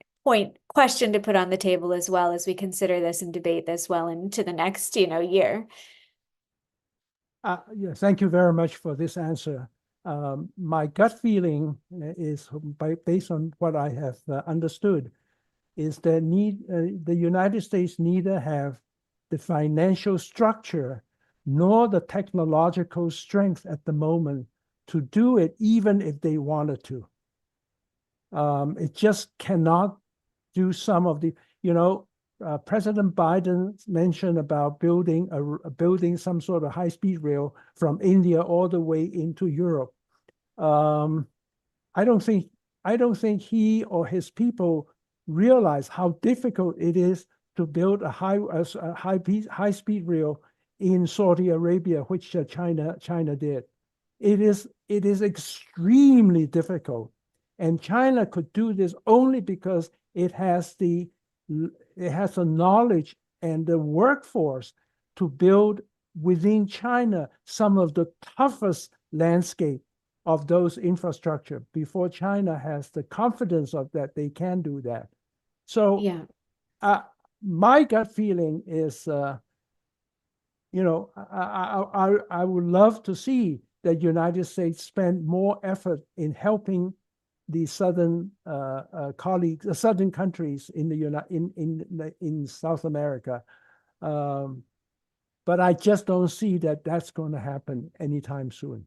question to put on the table as well as we consider this and debate this well into the next, year. Yeah, thank you very much for this answer. My gut feeling is, based on what I have understood, is that the United States neither have the financial structure nor the technological strength at the moment to do it, even if they wanted to. It just cannot do some of the, President Biden mentioned about building some sort of high-speed rail from India all the way into Europe. I don't think he or his people realize how difficult it is to build a high-speed rail in Saudi Arabia, which China did. It is extremely difficult, and China could do this only because it has the knowledge and the workforce to build within China some of the toughest landscape of those infrastructure before China has the confidence of that they can do that. So Yeah. My gut feeling is, I would love to see the United States spend more effort in helping the southern colleagues, the southern countries in South America, but I just don't see that that's going to happen anytime soon.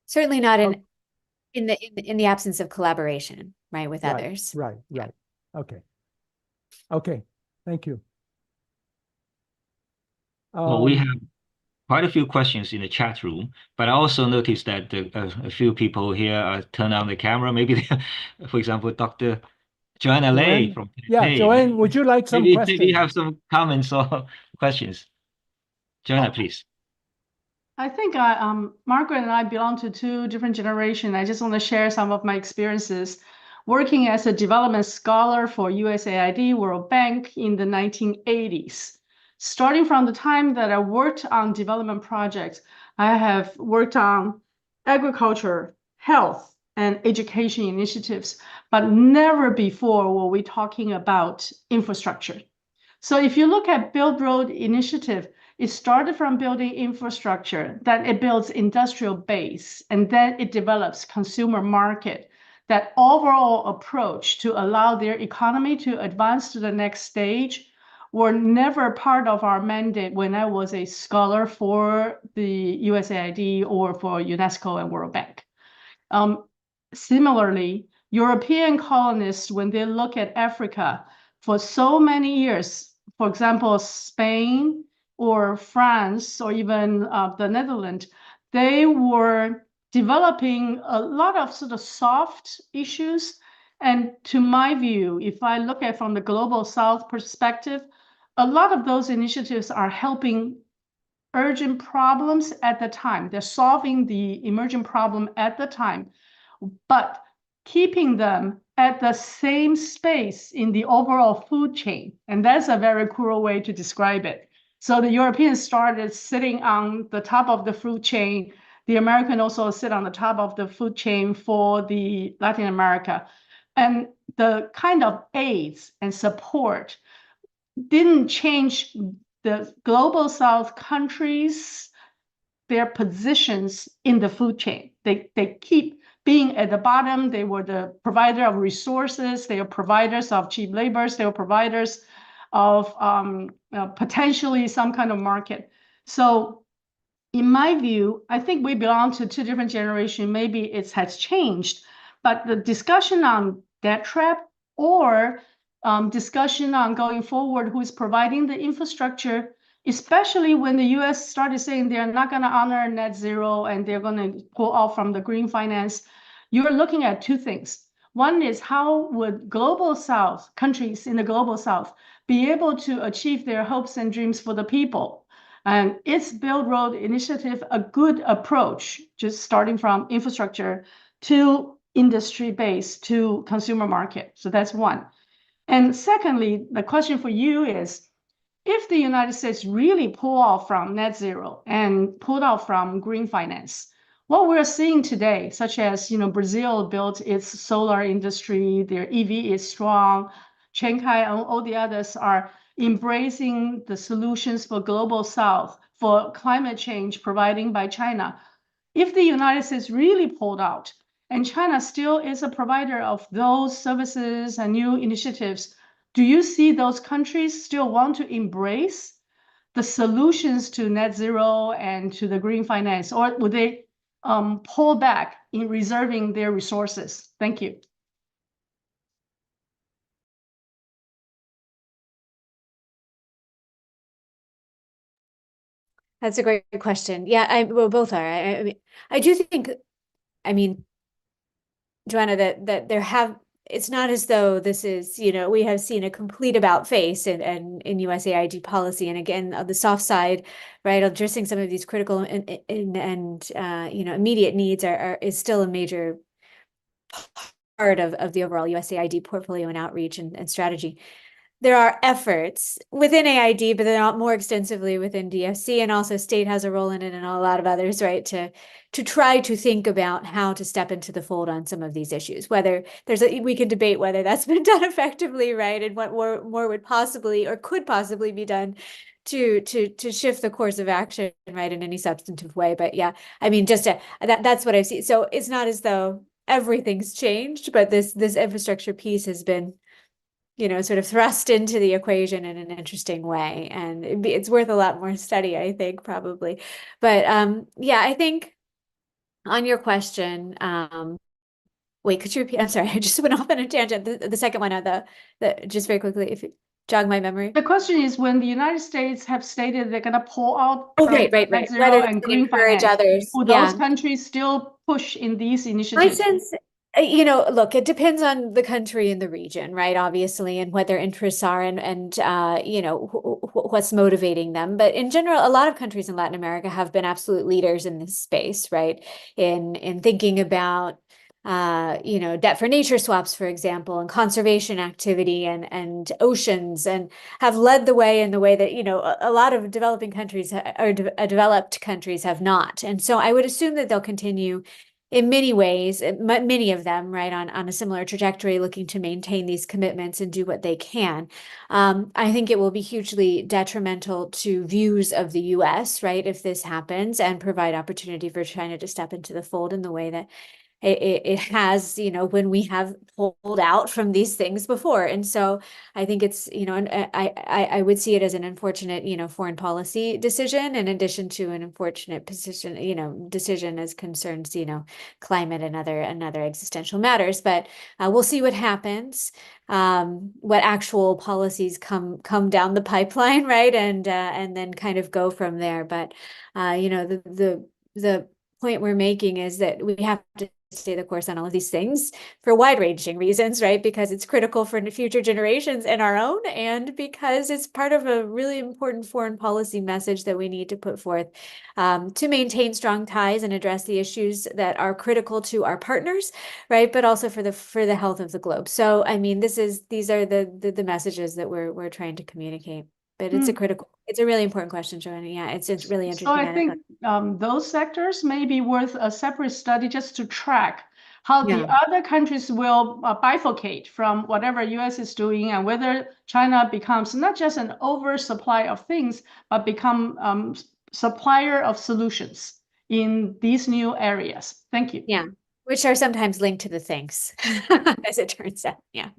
Certainly not in the absence of collaboration, right, with others. Right. Okay. Thank you. Well, we have quite a few questions in the chat room, but I also noticed that a few people here turn on the camera. Maybe, for example, Dr. Joanna Lei from Taipei. Joanne, would you like some questions? Maybe you have some comments or questions. Joanna, please. I think Margaret and I belong to two different generations. I just want to share some of my experiences working as a development scholar for USAID, World Bank in the 1980s. Starting from the time that I worked on development projects, I have worked on agriculture, health, and education initiatives, but never before were we talking about infrastructure. So if you look at Build Road Initiative, it started from building infrastructure, then it builds industrial base, and then it develops consumer market. That overall approach to allow their economy to advance to the next stage were never part of our mandate when I was a scholar for the USAID or for UNESCO and World Bank. Similarly, European colonists, when they look at Africa for so many years, for example, Spain or France or even the Netherlands, they were developing a lot of sort of soft issues. And to my view, if I look at from the global South perspective, a lot of those initiatives are helping urgent problems at the time. They're solving the emergent problem at the time, but keeping them at the same space in the overall food chain. And that's a very cruel way to describe it. So the Europeans started sitting on the top of the food chain. The American also sit on the top of the food chain for the Latin America. And the kind of aids and support didn't change the global South countries, their positions in the food chain. They keep being at the bottom. They were the provider of resources. They are providers of cheap labors. They were providers of potentially some kind of market. So in my view, I think we belong to two different generations. Maybe it has changed, but the discussion on debt trap or discussion on going forward, who is providing the infrastructure, especially when the US started saying they're not going to honor net zero and they're going to pull off from the green finance, you're looking at two things. One is how would global South, countries in the global South, be able to achieve their hopes and dreams for the people? And is Build Road Initiative a good approach, just starting from infrastructure to industry base to consumer market? So that's one. And secondly, the question for you is, if the United States really pull off from net zero and pulled off from green finance, what we're seeing today, such as Brazil built its solar industry, their EV is strong, Shanghai and all the others are embracing the solutions for global South, for climate change providing by China. If the United States really pulled out, and China still is a provider of those services and new initiatives, do you see those countries still want to embrace the solutions to net zero and to the green finance, or would they pull back in reserving their resources? Thank you. That's a great question. Yeah, well, both are. I mean, I do think, I mean, Joanna, that there have, it's not as though this is, we have seen a complete about face in USAID policy. And again, on the soft side, right, addressing some of these critical and immediate needs is still a major part of the overall USAID portfolio and outreach and strategy. There are efforts within AID, but they're not more extensively within DFC, and also state has a role in it and a lot of others, right, to try to think about how to step into the fold on some of these issues. Whether we can debate whether that's been done effectively, right, and what more would possibly or could possibly be done to shift the course of action, right, in any substantive way. But yeah, I mean, that's what I see. So it's not as though everything's changed, but this infrastructure piece has been sort of thrust into the equation in an interesting way. And it's worth a lot more study, I think, probably. But yeah, I think on your question, wait, could you repeat? I'm sorry, I just went off on a tangent. The second one, just very quickly, if you jog my memory. The question is, when the United States have stated they're going to pull out Oh, from right. net zero Whether and they green encourage finance, others. will those countries still push in these My initiatives? sense, look, it depends on the country and the region, right? Obviously, and what their interests are and what's motivating them. But in general, a lot of countries in Latin America have been absolute leaders in this space, right? In thinking about debt for nature swaps, for example, and conservation activity and oceans, and have led the way in the way that, a lot of developing countries or developed countries have not. And so I would assume that they'll continue in many ways, many of them, right, on a similar trajectory, looking to maintain these commitments and do what they can. I think it will be hugely detrimental to views of the U.S., right, if this happens, and provide opportunity for China to step into the fold in the way that it has, when we have pulled out from these things before. And so I think it's, and I would see it as an unfortunate, foreign policy decision, in addition to an unfortunate position, decision as concerns, climate and other existential matters. But we'll see what happens, what actual policies come down the pipeline, right? And then kind of go from there. But, the point we're making is that we have to stay the course on all of these things for wide-ranging reasons, right? Because it's critical for future generations and our own, and because it's part of a really important foreign policy message that we need to put forth to maintain strong ties and address the issues that are critical to our partners, right? But also for the health of the globe. So, I mean, these are the messages that we're trying to communicate. But it's a really important question, Joanna. Yeah, it's really interesting. So I think those sectors may be worth a separate study just to track how the other countries will bifurcate from whatever US is doing, and whether China becomes not just an oversupply of things, but become supplier of solutions in these new areas. Thank you. Yeah, which are sometimes linked to the things, as it turns out. Yeah.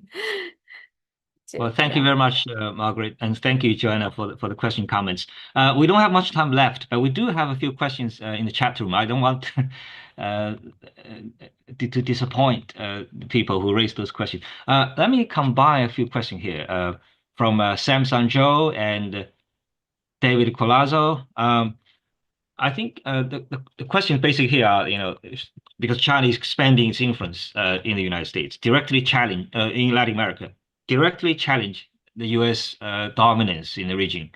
Well, thank you very much, Margaret, and thank you, Joanna, for the question comments. We don't have much time left, but we do have a few questions in the chat room. I don't want to disappoint the people who raised those questions. Let me combine a few questions here from Samson Joe and David Colazzo. I think the questions basically here are, because China is expanding its influence in the United States, directly challenge in Latin America, directly challenge the U.S. Dominance in the region.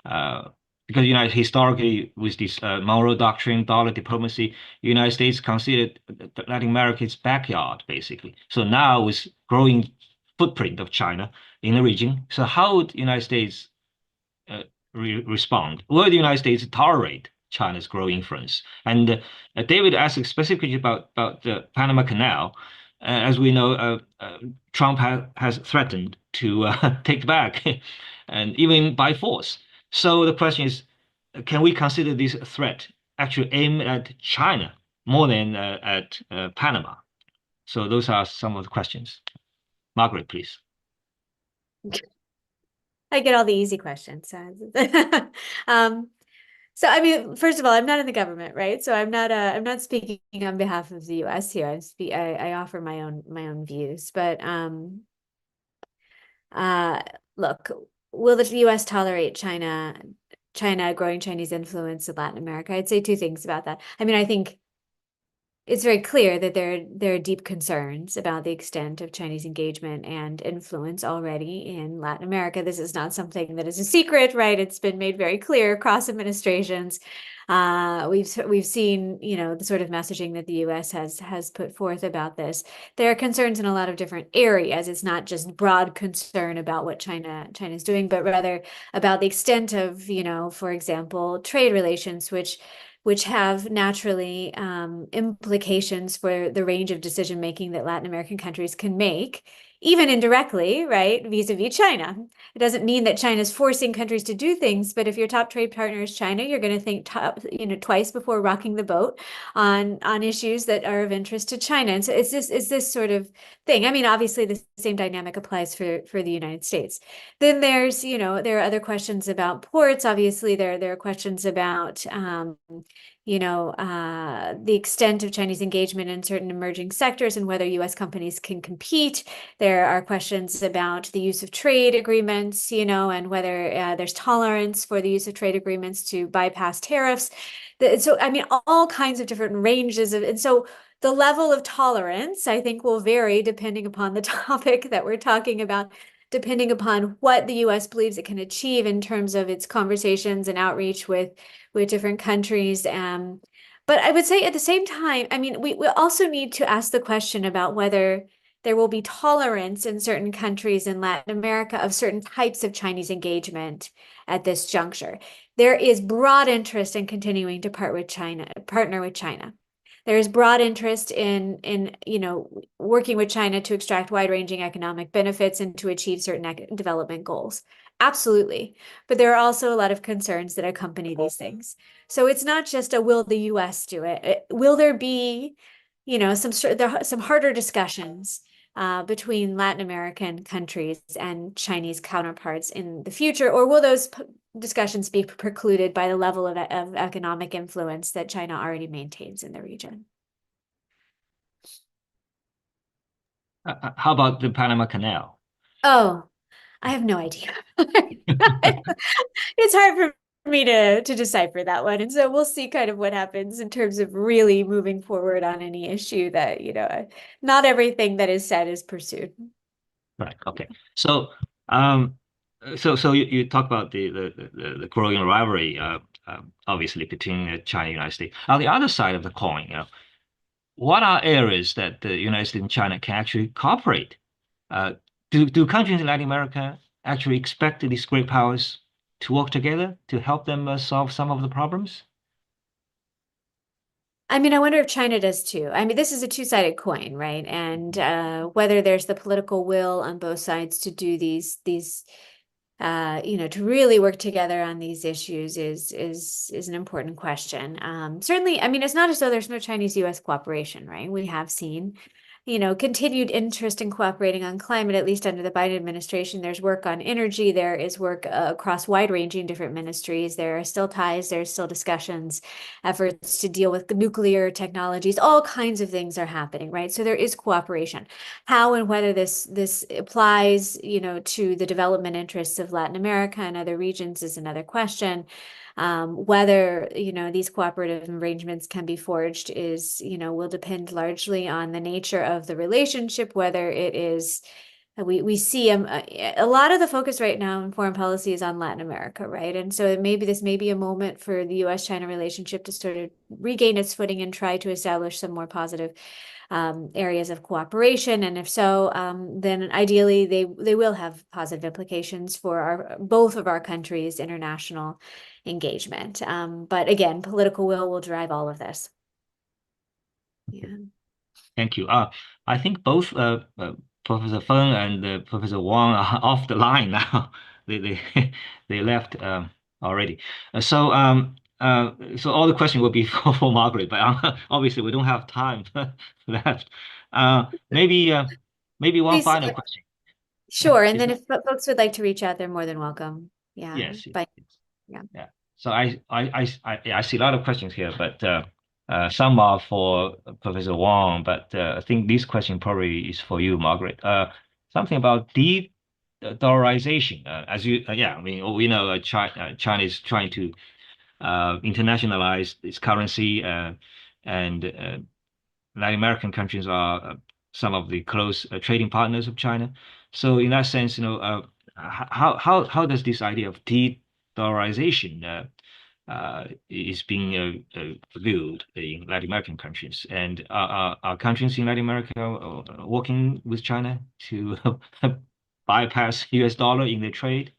Because historically, with this Monroe Doctrine, dollar diplomacy, the United States considered Latin America its backyard, basically. So now with growing footprint of China in the region, so how would the United States respond? Will the United States tolerate China's growing influence? And David asked specifically about the Panama Canal. As we know, Trump has threatened to take back, and even by force. So the question is, can we consider this threat actually aimed at China more than at Panama? So those are some of the questions. Margaret, please. I get all the easy questions. So I mean, first of all, I'm not in the government, right? So I'm not speaking on behalf of the U.S. here. I offer my own views. But look, will the U.S. tolerate China growing Chinese influence in Latin America? I'd say two things about that. I mean, I think it's very clear that there are deep concerns about the extent of Chinese engagement and influence already in Latin America. This is not something that is a secret, right? It's been made very clear across administrations. We've seen, the sort of messaging that the U.S. has put forth about this. There are concerns in a lot of different areas. It's not just broad concern about what China is doing, but rather about the extent of, for example, trade relations, which have naturally implications for the range of decision making that Latin American countries can make, even indirectly, right, vis-a-vis China. It doesn't mean that China is forcing countries to do things, but if your top trade partner is China, you're going to think twice before rocking the boat on issues that are of interest to China. And so it's this sort of thing. I mean, obviously, the same dynamic applies for the United States. Then there's, there are other questions about ports. Obviously, there are questions about the extent of Chinese engagement in certain emerging sectors and whether U.S. companies can compete. There are questions about the use of trade agreements, and whether there's tolerance for the use of trade agreements to bypass tariffs. So, I mean, all kinds of different ranges and so the level of tolerance, I think, will vary depending upon the topic that we're talking about, depending upon what the U.S. believes it can achieve in terms of its conversations and outreach with different countries. But I would say at the same time, I mean, we also need to ask the question about whether there will be tolerance in certain countries in Latin America of certain types of Chinese engagement at this juncture. There is broad interest in continuing to partner with China. There is broad interest in working with China to extract wide-ranging economic benefits and to achieve certain development goals. Absolutely. But there are also a lot of concerns that accompany these things. So it's not just will the U.S. do it? Will there be, some harder discussions between Latin American countries and Chinese counterparts in the future, or will those discussions be precluded by the level of economic influence that China already maintains in the region? How about the Panama Canal? Oh, I have no idea. It's hard for me to decipher that one. And so we'll see kind of what happens in terms of really moving forward on any issue that, not everything that is said is pursued. Right. Okay. So, you talk about the growing rivalry, obviously between China and the United States. On the other side of the coin, what are areas that the United States and China can actually cooperate? Do countries in Latin America actually expect these great powers to work together to help them solve some of the problems? I mean, I wonder if China does too. I mean, this is a two-sided coin, right? And whether there's the political will on both sides to do these to really work together on these issues is an important question. Certainly, I mean, it's not as though there's no Chinese-U.S. cooperation, right? We have seen continued interest in cooperating on climate, at least under the Biden administration. There's work on energy. There is work across wide-ranging different ministries. There are still ties. There's still discussions, efforts to deal with nuclear technologies. All kinds of things are happening, right? So there is cooperation. How and whether this applies, to the development interests of Latin America and other regions is another question. Whether, these cooperative arrangements can be forged will depend largely on the nature of the relationship, whether it is, we see a lot of the focus right now in foreign policy is on Latin America, right? And so maybe this may be a moment for the U.S. China relationship to sort of regain its footing and try to establish some more positive areas of cooperation. And if so, then ideally they will have positive implications for both of our countries' international engagement. But again, political will drive all of this. Yeah. Thank you. I think both Professor Feng and Professor Wang are off the line now. They left already. so all the question will be for Margaret, but obviously we don't have time left. Maybe one Please, final question. sure. And Is then that, if folks would like to reach out, they're more than welcome. Yeah. yes, But yes. yeah. Yeah. So I see a lot of questions here, but some are for Professor Wang, but I think this question probably is for you, Margaret. Something about de-dollarization. As you, yeah, I mean, we know China is trying to internationalize its currency, and Latin American countries are some of the close trading partners of China. So in that sense, how does this idea of de-dollarization is being viewed in Latin American countries? And are countries in Latin America working with China to bypass US dollar in their trade?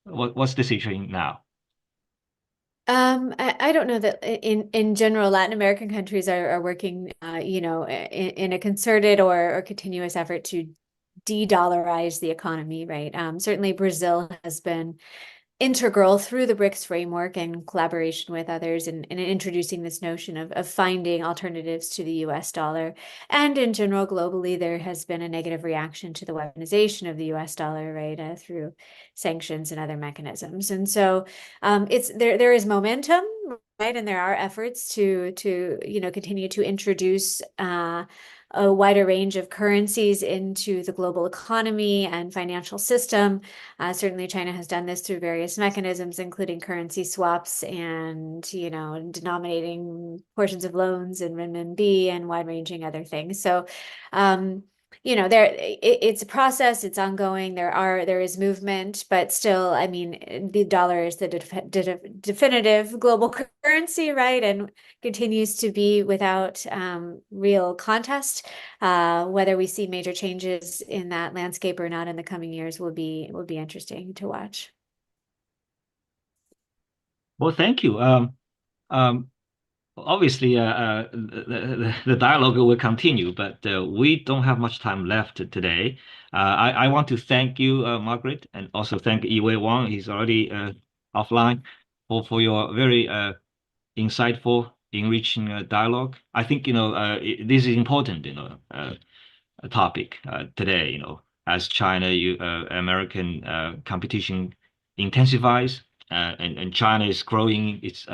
What's the situation now? I don't know that in general, Latin American countries are working, in a concerted or continuous effort to de-dollarize the economy, right? Certainly Brazil has been integral through the BRICS framework and collaboration with others in introducing this notion of finding alternatives to the US dollar. And in general, globally, there has been a negative reaction to the weaponization of the US dollar, right, through sanctions and other mechanisms. And so there is momentum, right? And there are efforts to continue to introduce a wider range of currencies into the global economy and financial system. Certainly, China has done this through various mechanisms, including currency swaps and, denominating portions of loans in renminbi and wide-ranging other things. So, it's a process, it's ongoing. There is movement, but still, I mean, the dollar is the definitive global currency, right? And continues to be without real contest. Whether we see major changes in that landscape or not in the coming years will be interesting to watch. Well, thank you. Obviously, the dialogue will continue, but we don't have much time left today. I want to thank you, Margaret, and also thank Yiwei Wang. He's already offline for your very insightful, enriching dialogue. I think this is important, topic today. As China, American competition intensifies, and China is growing its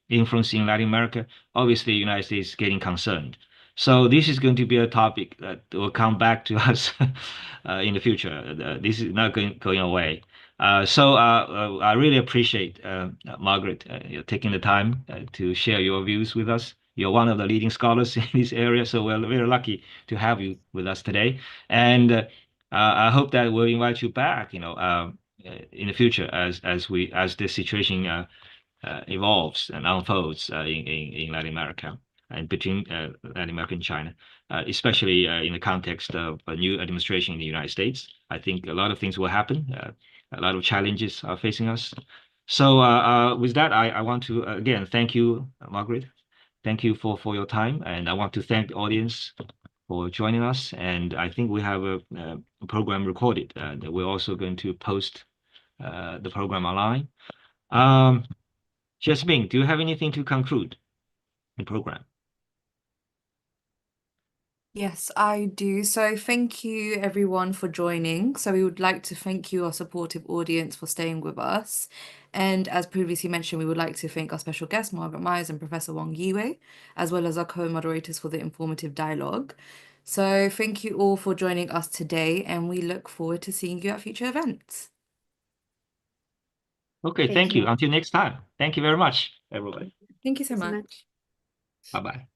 influence in Latin America. Obviously, the United States is getting concerned. So this is going to be a topic that will come back to us in the future. This is not going away. I really appreciate Margaret you taking the time to share your views with us. You're one of the leading scholars in this area, so we're very lucky to have you with us today. And I hope that we'll invite you back, in the future as the situation evolves and unfolds in Latin America and between Latin America and China, especially in the context of a new administration in the United States. I think a lot of things will happen. A lot of challenges are facing us. So with that, I want to again thank you, Margaret. Thank you for your time, and I want to thank the audience for joining us. And I think we have a program recorded that we're also going to post the program online. Jasmine, do you have anything to conclude the program? Yes, I do. So thank you everyone for joining. So we would like to thank you, our supportive audience, for staying with us. And as previously mentioned, we would like to thank our special guests, Margaret Myers and Professor Wang Yiwei, as well as our co-moderators for the informative dialogue. So thank you all for joining us today, and we look forward to seeing you at future events. Okay, thank you. Until next time. Thank you very much, everybody. Thank you so Thank you so much. much. Bye-bye.